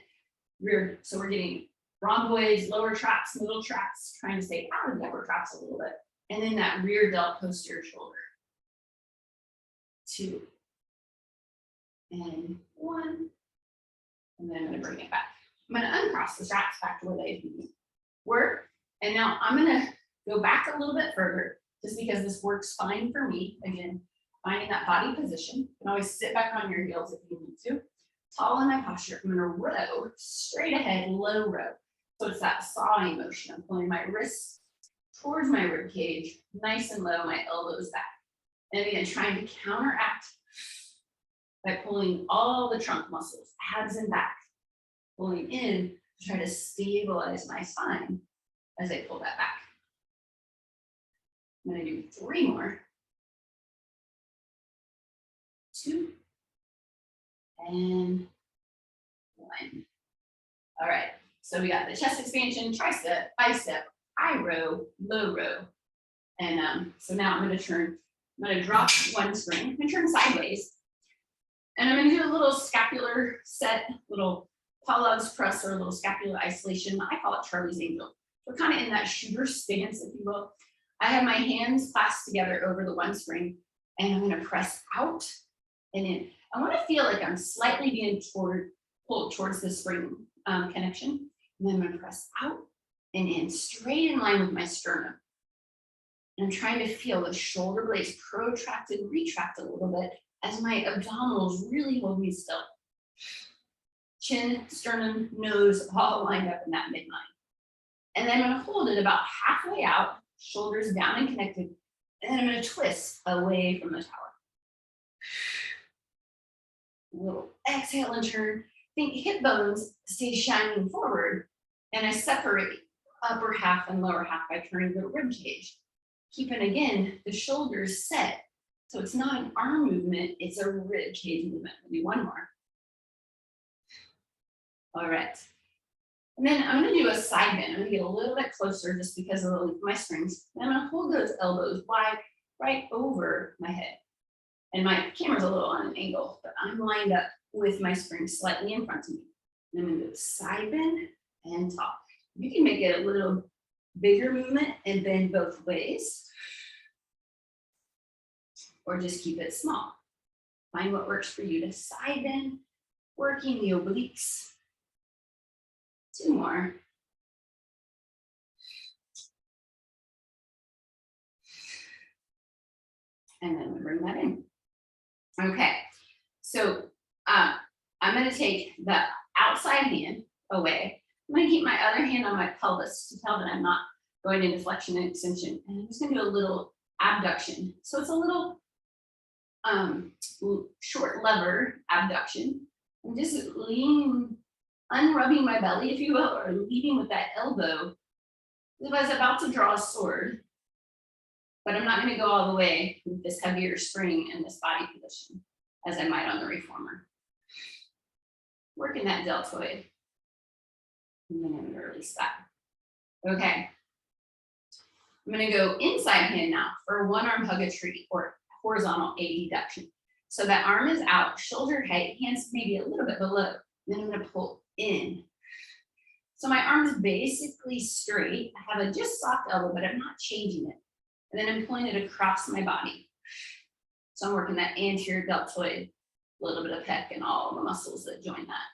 rear. So we're getting rhomboids, lower traps, middle traps, trying to stay out of the upper traps a little bit. And then that rear delt posterior shoulder. 2. And 1. And then I'm going to bring it back. I'm going to uncross the straps back to where they were. And now I'm going to go back a little bit further just because this works fine for me. Again, finding that body position. You can always sit back on your heels if you need to. Tall in my posture. I'm going to row straight ahead, low row. So it's that sawing motion. I'm pulling my wrists towards my rib cage, nice and low, my elbows back. And again, trying to counteract by pulling all the trunk muscles, abs and back, pulling in to try to stabilize my spine as I pull that back. I'm going to do 3 more. 2. And 1. All right. So we got the chest expansion, tricep, bicep, high row, low row. And so now I'm going to drop one spring. I'm going to turn sideways. And I'm going to do a little scapular set, little Pilates press or a little scapular isolation. I call it Charlie's Angel. We're kind of in that shooter stance, if you will. I have my hands clasped together over the one spring, and I'm going to press out and in. I want to feel like I'm slightly being pulled towards the spring connection. And then I'm going to press out and in, straight in line with my sternum. And I'm trying to feel the shoulder blades protract and retract a little bit as my abdominals really hold me still. Chin, sternum, nose, all lined up in that midline. And then I'm going to hold it about halfway out, shoulders down and connected. And then I'm going to twist away from the tower. A little exhale and turn. Think hip bones stay shining forward. And I separate upper half and lower half by turning the rib cage. Keeping, again, the shoulders set. So it's not an arm movement, it's a rib cage movement. We'll do 1 more. All right. And then I'm going to do a side bend. I'm going to get a little bit closer just because of my springs. And I'm going to hold those elbows wide right over my head. And my camera's a little on an angle, but I'm lined up with my springs slightly in front of me. And I'm going to do a side bend and top. You can make it a little bigger movement and bend both ways. Or just keep it small. Find what works for you to side bend, working the obliques. 2 more. And then we bring that in. Okay, so I'm going to take the outside hand away. I'm going to keep my other hand on my pelvis to tell that I'm not going into flexion and extension. And I'm just going to do a little abduction. So it's a little short lever abduction. I'm just unrubbing my belly, if you will, or leading with that elbow. If I was about to draw a sword, but I'm not going to go all the way with this heavier spring and this body position as I might on the reformer. working that deltoid. And then I'm gonna release that. Okay. I'm gonna go inside hand now for one arm hug a tree or horizontal abduction. So that arm is out, shoulder height, hands maybe a little bit below. Then I'm gonna pull in. So my arm is basically straight. I have a just soft elbow, but I'm not changing it. And then I'm pulling it across my body. So I'm working that anterior deltoid, a little bit of pec and all the muscles that join that.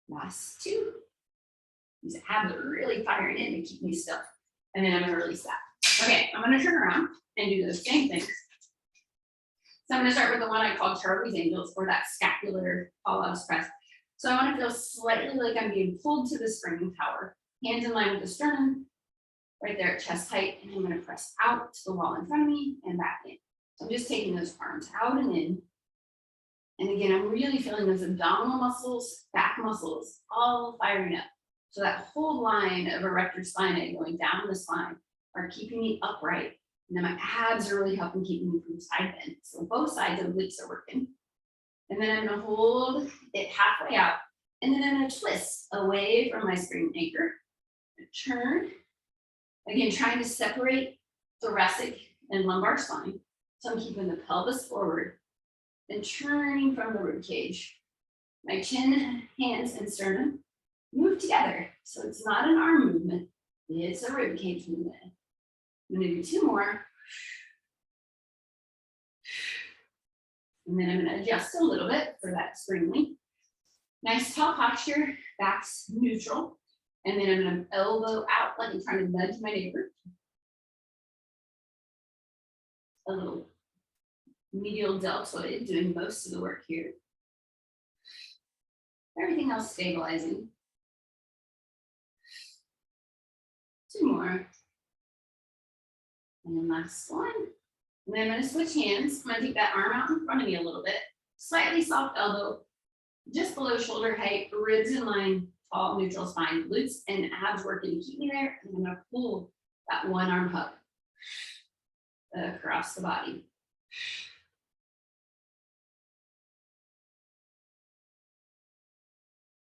Last two. These abs are really firing in to keep me still. And then I'm gonna release that. Okay, I'm gonna turn around and do those same things. So I'm gonna start with the one I called Charlie's Angels, or that scapular all-out press. So I wanna feel slightly like I'm being pulled to the springing tower. Hands in line with the sternum, right there at chest height. And I'm gonna press out to the wall in front of me and back in. So I'm just taking those arms out and in. And again, I'm really feeling those abdominal muscles, back muscles, all firing up. So that whole line of erector spinae going down the spine are keeping me upright. And then my abs are really helping keep me from side bend. So both sides of the obliques are working. And then I'm gonna hold it halfway out. And then I'm gonna twist away from my spring anchor. Turn. Again, trying to separate thoracic and lumbar spine. So I'm keeping the pelvis forward and turning from the rib cage. My chin, hands, and sternum move together. So it's not an arm movement, it's a rib cage movement. I'm gonna do two more. And then I'm gonna adjust a little bit for that spring length. Nice tall posture, back's neutral. And then I'm gonna elbow out like I'm trying to nudge my neighbor. A little medial deltoid doing most of the work here. Everything else stabilizing. Two more. And then last one. And then I'm gonna switch hands. I'm gonna take that arm out in front of me a little bit. Slightly soft elbow, just below shoulder height, ribs in line, tall neutral spine, glutes and abs working to keep me there. And I'm gonna pull that one arm hug across the body.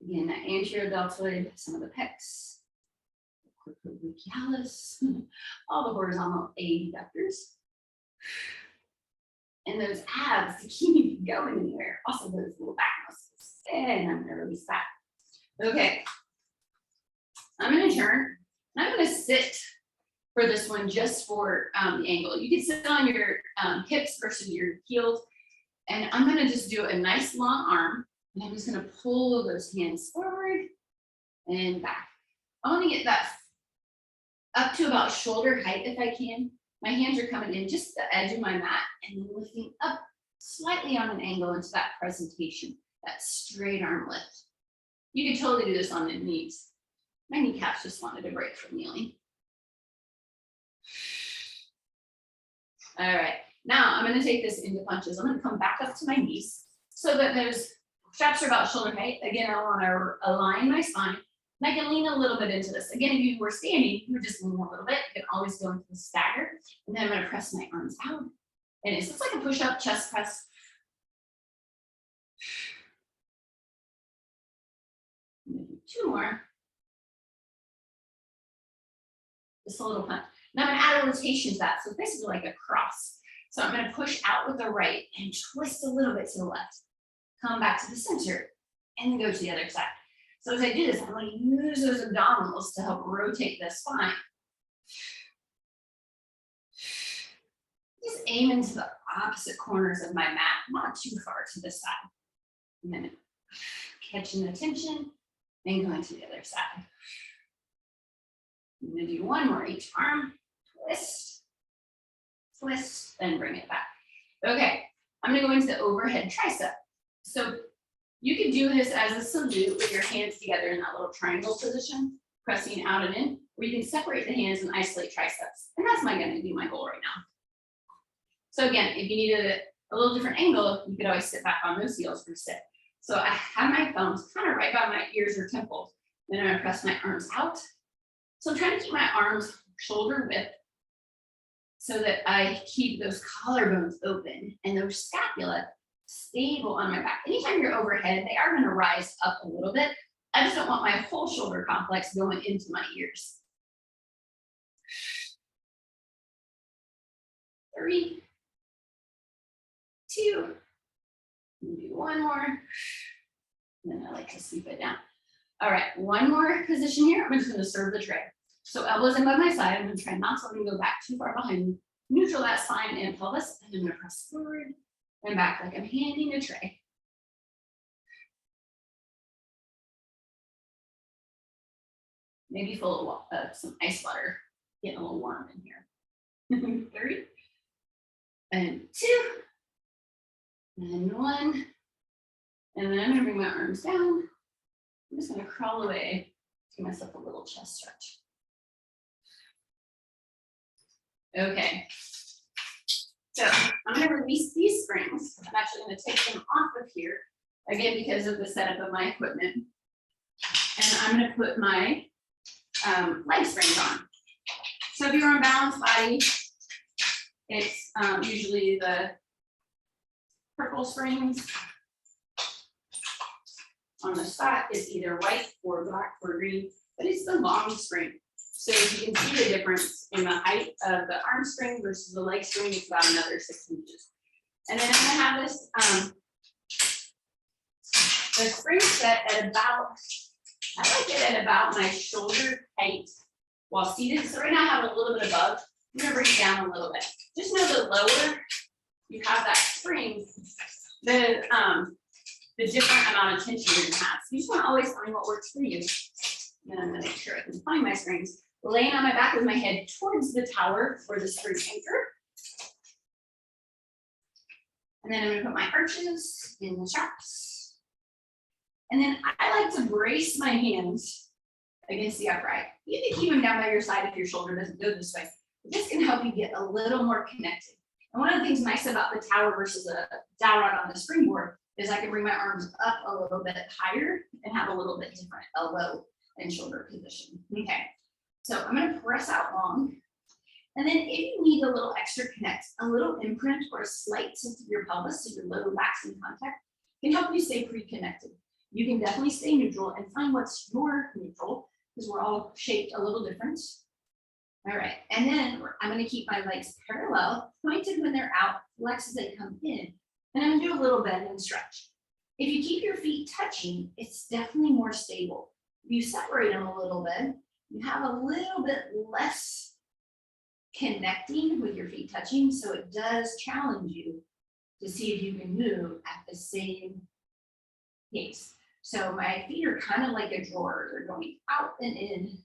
Again, that anterior deltoid, some of the pecs, corporalis, all the horizontal abductors. And those abs to keep me going anywhere. Also those little back muscles. And I'm gonna release that. Okay. I'm gonna turn. I'm gonna sit for this one just for the angle. You can sit on your hips versus your heels. And I'm gonna just do a nice long arm. And I'm just gonna pull those hands forward and back. I wanna get that up to about shoulder height if I can. My hands are coming in just the edge of my mat and then lifting up slightly on an angle into that presentation, that straight arm lift. You can totally do this on the knees. My kneecaps just wanted a break from kneeling. All right, now I'm gonna take this into punches. I'm gonna come back up to my knees so that those straps are about shoulder height. Again, I wanna align my spine. And I can lean a little bit into this. Again, if you were standing, you would just lean a little bit. You can always go into the stagger. And then I'm gonna press my arms out. And it's just like a push-up chest press. Maybe two more. Just a little punch. Now I'm gonna add a rotation to that. So this is like a cross. So I'm gonna push out with the right and twist a little bit to the left. Come back to the center and then go to the other side. So as I do this, I'm going to use those abdominals to help rotate the spine. Just aim into the opposite corners of my mat, not too far to this side. And then catching the tension and going to the other side. I'm going to do one more each arm. Twist, twist, then bring it back. Okay, I'm going to go into the overhead tricep. So you can do this as a salute with your hands together in that little triangle position, pressing out and in, or you can separate the hands and isolate triceps. And that's gonna be my goal right now. So again, if you need a little different angle, you could always sit back on those heels for sit. So I have my thumbs kind of right by my ears or temples. Then I'm gonna press my arms out. So I'm trying to keep my arms shoulder width so that I keep those collarbones open and those scapula stable on my back. Anytime you're overhead, they are going to rise up a little bit. I just don't want my whole shoulder complex going into my ears. 3, 2, do one more. And then I like to sweep it down. All right, one more position here. I'm just going to serve the tray. So elbows in by my side. I'm going to try not to let me go back too far behind me. Neutral that spine and pelvis. And I'm going to press forward and back like I'm handing a tray. Maybe full of some ice water. Getting a little warm in here. 3 and 2 and 1. And then I'm going to bring my arms down. I'm just going to crawl away, give myself a little chest stretch. Okay. So I'm going to release these springs. I'm actually going to take them off of here, again, because of the setup of my equipment. And I'm going to put my leg springs on. So if you're on balanced body, it's usually the purple springs. On the spot, it's either white or black or green, but it's the long spring. So you can see the difference in the height of the arm spring versus the leg spring. It's about another 6 inches. And then I'm gonna have this, the spring set at about, I like it at about my shoulder height while seated. So right now I have it a little bit above. I'm gonna bring it down a little bit. Just know that lower you have that spring, the different amount of tension you're gonna have. So you just wanna always find what works for you. And I'm gonna make sure I can find my springs. Laying on my back with my head towards the tower for the spring anchor. And then I'm gonna put my arches in the straps. And then I like to brace my hands against the upright. You can keep them down by your side if your shoulder doesn't go this way. This can help you get a little more connected. And one of the things nice about the tower versus a dowel rod on the springboard is I can bring my arms up a little bit higher and have a little bit different elbow and shoulder position. Okay, so I'm gonna press out long. And then if you need a little extra connect, a little imprint or a slight tilt of your pelvis so your low backs in contact can help you stay pre-connected. You can definitely stay neutral and find what's your neutral because we're all shaped a little different. All right, and then I'm gonna keep my legs parallel, pointed when they're out, flex as they come in. And I'm gonna do a little bend and stretch. If you keep your feet touching, it's definitely more stable. If you separate them a little bit, you have a little bit less connecting with your feet touching, so it does challenge you to see if you can move at the same pace. So my feet are kind of like a drawer. They're going out and in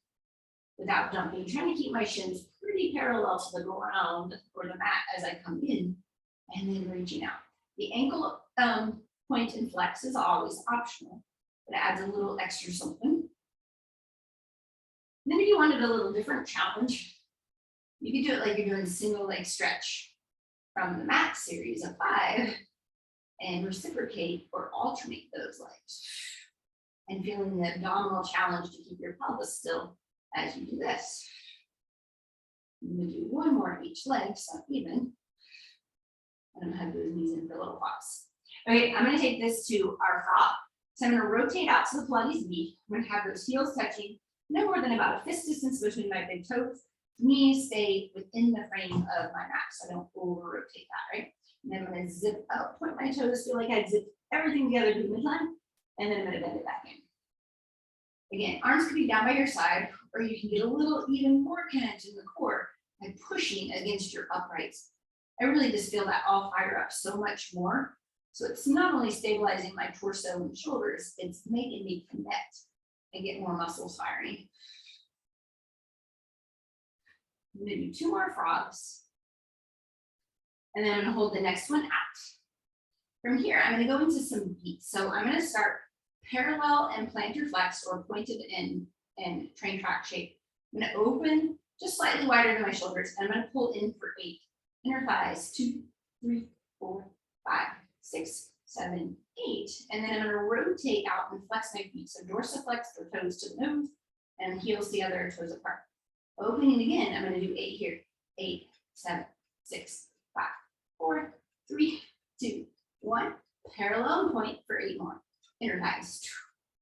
without dumping, trying to keep my shins pretty parallel to the ground or the mat as I come in, and then reaching out. The ankle point and flex is always optional, but it adds a little extra something. And then if you wanted a little different challenge, you could do it like you're doing single leg stretch from the mat series of 5 and reciprocate or alternate those legs. And feeling the abdominal challenge to keep your pelvis still as you do this. I'm gonna do one more each leg, so even. I'm gonna have those knees in for a little pause. Okay, I'm gonna take this to our frog. So I'm gonna rotate out to the Pilates V. I'm gonna have those heels touching, no more than about a fist distance between my big toes. Knees stay within the frame of my mat, so I don't over rotate that, right? And then I'm gonna zip out, point my toes, feel like I zip everything together to the midline, and then I'm gonna bend it back in. Again, arms could be down by your side, or you can get a little even more connected in the core by pushing against your uprights. I really just feel that all fire up so much more. So it's not only stabilizing my torso and shoulders, it's making me connect and get more muscles firing. I'm gonna do 2 more frogs. And then I'm gonna hold the next one out. From here, I'm gonna go into some beats. So I'm gonna start parallel and plantar flex or pointed in and train track shape. I'm gonna open just slightly wider than my shoulders, and I'm gonna pull in for 8. Inner thighs, 2, 3, 4, 5, 6, 7, 8. And then I'm gonna rotate out and flex my feet. So dorsiflex the toes to the nose and heels together, toes apart. Opening again, I'm gonna do 8 here. 8, 7, 6, 5, 4, 3, 2, 1. Parallel point for 8 more. Inner thighs.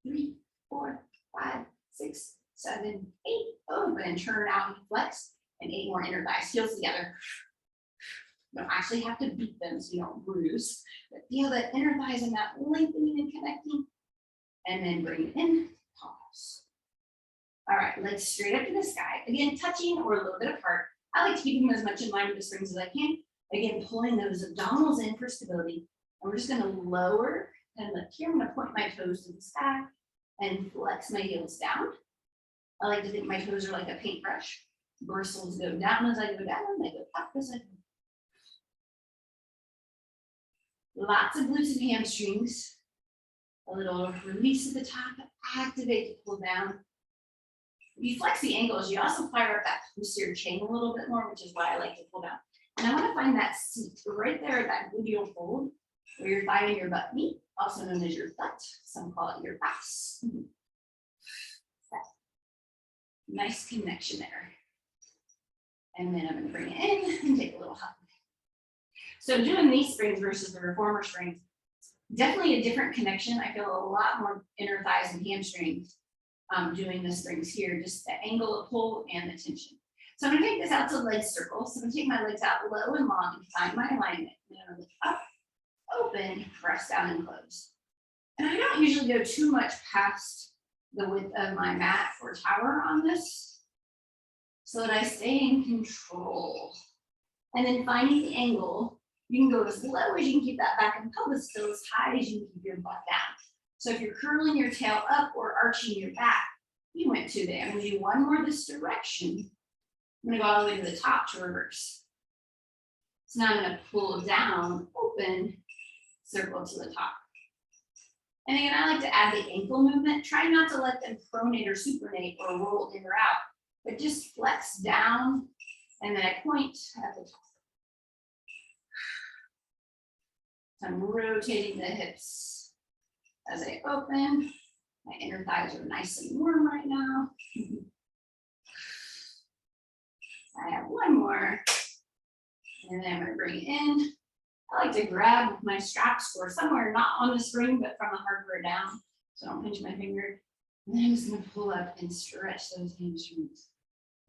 3, 4, 5, 6, 7, 8. Open and turn out and flex. And 8 more inner thighs. Heels together. You don't actually have to beat them so you don't bruise. But feel that inner thighs and that lengthening and connecting. And then bring it in. Pause. All right, legs straight up to the sky. Again, touching or a little bit apart. I like to keep them as much in line with the springs as I can. Again, pulling those abdominals in for stability. And we're just gonna lower and lift here. I'm gonna point my toes to the sky and flex my heels down. I like to think my toes are like a paintbrush. Bristles go down as I go down, and they go up as I go. Lots of glutes and hamstrings. A little release at the top, activate to pull down. If you flex the ankles, you also fire up that posterior chain a little bit more, which is why I like to pull down. And I want to find that seat right there, that gluteal fold, where your thigh and your butt meet, also known as your butt. Some call it your ass. Nice connection there. And then I'm going to bring it in and take a little hug. So doing these springs versus the reformer springs, definitely a different connection. I feel a lot more inner thighs and hamstrings doing the springs here, just the angle of pull and the tension. So I'm gonna take this out to leg circles. So I'm gonna take my legs out low and long and find my alignment. And I'm gonna lift up, open, press down and close. And I don't usually go too much past the width of my mat or tower on this so that I stay in control. And then finding the angle, you can go as low as you can keep that back and pelvis still, as high as you can keep your butt down. So if you're curling your tail up or arching your back, you went 2 there. I'm gonna do 1 more this direction. I'm gonna go all the way to the top to reverse. So now I'm gonna pull down, open, circle to the top. And again, I like to add the ankle movement. Try not to let them pronate or supinate or roll in or out, but just flex down and then I point at the top. So I'm rotating the hips as I open. My inner thighs are nice and warm right now. I have 1 more. And then I'm going to bring it in. I like to grab my straps or somewhere not on the spring, but from the hardware down. So I don't pinch my finger. And then I'm just going to pull up and stretch those hamstrings.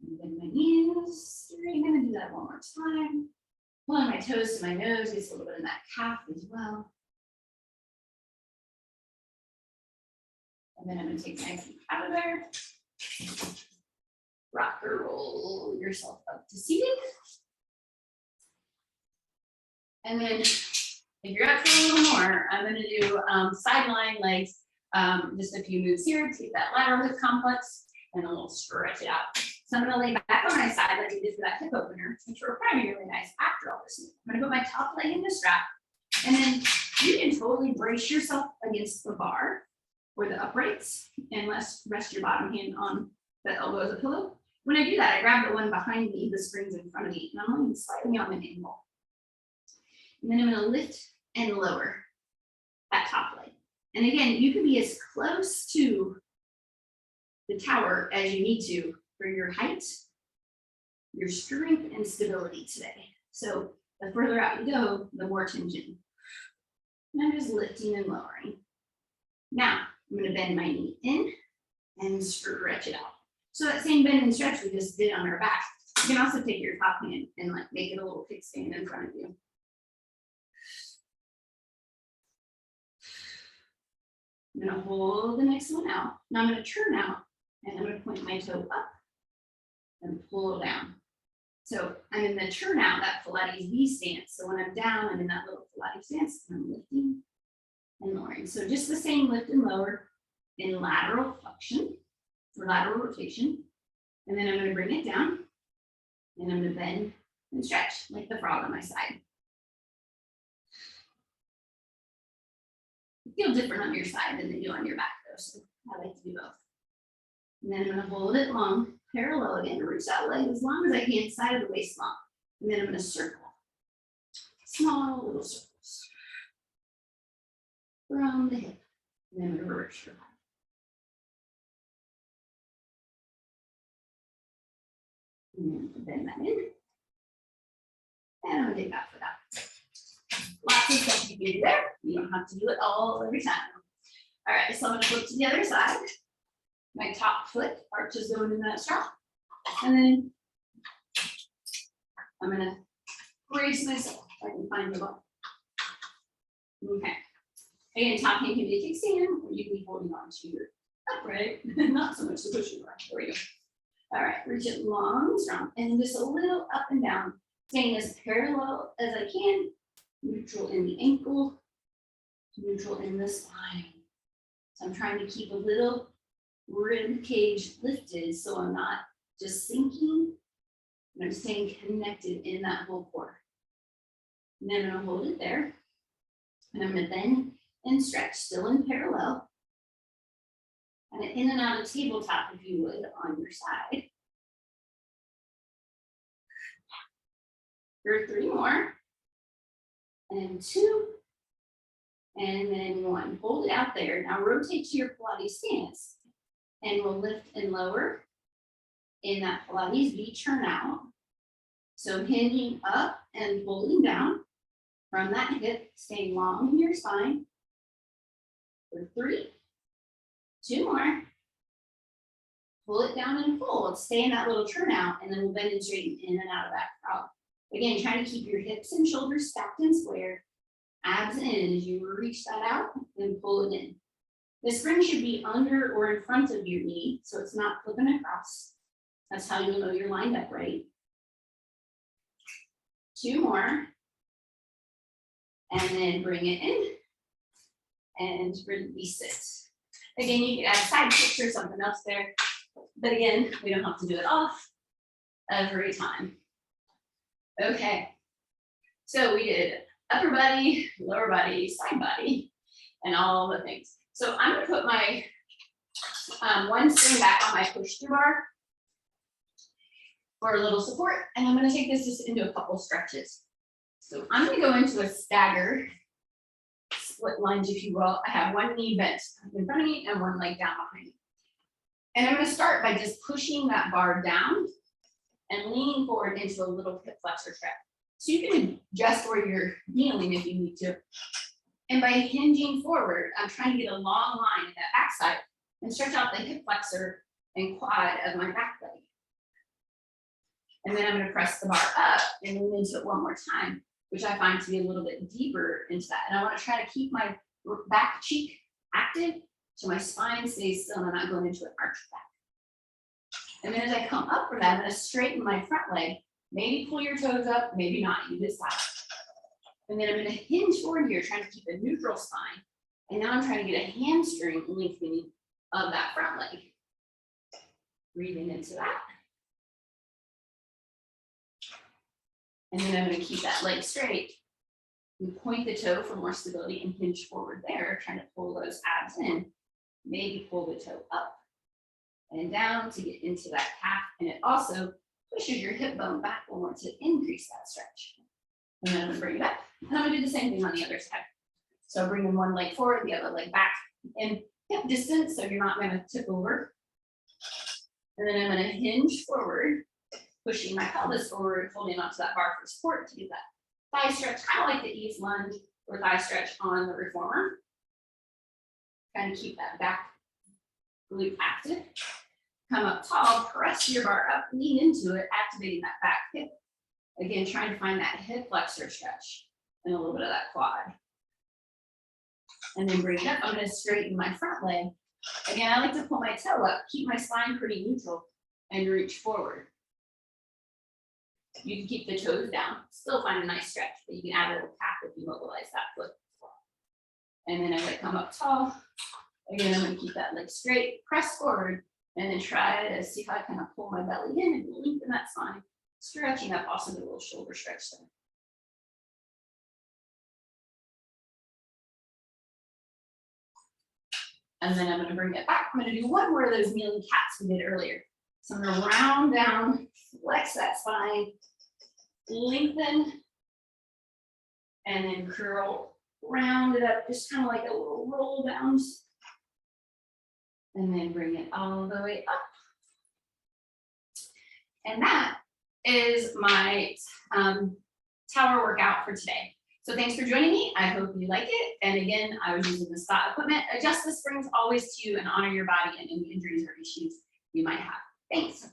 And bend my knees. I'm going to do that 1 more time. Pulling my toes to my nose, gets a little bit in that calf as well. And then I'm going to take my feet out of there. Rock or roll yourself up to seated. And then if you're up for a little more, I'm going to do sideline legs, just a few moves here to get that lateral hip complex and a little stretch it out. So I'm going to lay back on my side like we did for that hip opener, which will probably be really nice after all this. I'm going to put my top leg in the strap, and then you can totally brace yourself against the bar or the uprights and rest your bottom hand on the elbow as a pillow. When I do that, I grab the one behind me, the springs in front of me, and I'm only slightly on an angle. And then I'm going to lift and lower that top leg. And again, you can be as close to the tower as you need to for your height, your strength, and stability today. So the further out you go, the more tension. And I'm just lifting and lowering. Now, I'm going to bend my knee in and stretch it out. So that same bend and stretch we just did on our back, you can also take your top hand and like make it a little kickstand in front of you. I'm going to hold the next one out. Now I'm going to turn out and I'm going to point my toe up and pull down. So I'm in the turn out, that Pilates V stance. So when I'm down, I'm in that little Pilates stance and I'm lifting and lowering. So just the same lift and lower in lateral flexion or lateral rotation. And then I'm going to bring it down and I'm going to bend and stretch like the frog on my side. Feel different on your side than they do on your back though, so I like to do both. And then I'm going to hold it long, parallel again, reach that leg as long as I can, side of the waist long. And then I'm going to circle, small little circles from the hip. And then I'm going to reverse your body. And then bend that in. And I'm going to take that foot out. Lots of stuff you can do there. You don't have to do it all every time. All right, so I'm gonna flip to the other side. My top foot arches going in that straw. And then I'm gonna brace myself so I can find the ball. Okay. Again, top hand can be a kickstand, or you can be holding on to your upright, not so much the pushing bar. There we go. All right, reach it long and strong, and just a little up and down, staying as parallel as I can, neutral in the ankle, neutral in the spine. So I'm trying to keep a little rib cage lifted so I'm not just sinking, and I'm staying connected in that whole core. And then I'm gonna hold it there, and I'm gonna bend and stretch, still in parallel. And in and out of tabletop, if you would, on your side. For 3 more. And 2. And then 1. Hold it out there. Now rotate to your Pilates stance. And we'll lift and lower in that Pilates V turn out. So hinging up and pulling down from that hip, staying long in your spine. For 3. 2 more. Pull it down and fold. Stay in that little turnout, and then we'll bend and straighten in and out of that frog. Again, try to keep your hips and shoulders stacked and square. Abs in as you reach that out and pull it in. The spring should be under or in front of your knee, so it's not flipping across. That's how you'll know you're lined up right. 2 more. And then bring it in and release it. Again, you can add side kicks or something else there. But again, we don't have to do it off every time. Okay, so we did upper body, lower body, side body, and all the things. So I'm gonna put my one string back on my push through bar for a little support, and I'm gonna take this just into a couple stretches. So I'm gonna go into a stagger split lunge, if you will. I have one knee bent in front of me and one leg down behind me. And I'm gonna start by just pushing that bar down and leaning forward into a little hip flexor stretch. So you can adjust where you're kneeling if you need to. And by hinging forward, I'm trying to get a long line in that backside and stretch out the hip flexor and quad of my back leg. And then I'm gonna press the bar up and lean into it one more time, which I find to be a little bit deeper into that. And I wanna try to keep my back cheek active so my spine stays still and I'm not going into an arch back. And then as I come up from that, I'm gonna straighten my front leg. Maybe pull your toes up, maybe not, you decide. And then I'm gonna hinge forward here, trying to keep a neutral spine. And now I'm trying to get a hamstring lengthening of that front leg. Breathing into that. And then I'm gonna keep that leg straight. And point the toe for more stability and hinge forward there, trying to pull those abs in. Maybe pull the toe up and down to get into that calf. And it also pushes your hip bone back more to increase that stretch. And then I'm gonna bring it up. And I'm gonna do the same thing on the other side. So bringing one leg forward, the other leg back in hip distance, so you're not gonna tip over. And then I'm gonna hinge forward, pushing my pelvis forward, holding onto that bar for support to get that thigh stretch, kind of like the ease lunge or thigh stretch on the reformer. Kind of keep that back glute active. Come up tall, press your bar up, lean into it, activating that back hip. Again, trying to find that hip flexor stretch and a little bit of that quad. And then bring it up. I'm going to straighten my front leg. Again, I like to pull my toe up, keep my spine pretty neutral, and reach forward. You can keep the toes down, still find a nice stretch, but you can add a little tap if you mobilize that foot as well. And then I'm going to come up tall. Again, I'm going to keep that leg straight, press forward, and then try to see if I kind of pull my belly in and lengthen that spine, stretching up also the little shoulder stretch there. And then I'm going to bring it back. I'm going to do one more of those kneeling cats we did earlier. So I'm going to round down, flex that spine, lengthen, and then curl, round it up, just kind of like a little roll bounce. And then bring it all the way up. And that is my tower workout for today. So thanks for joining me. I hope you like it. And again, I was using the spot equipment. Adjust the springs always to you and honor your body and any injuries or issues you might have. Thanks.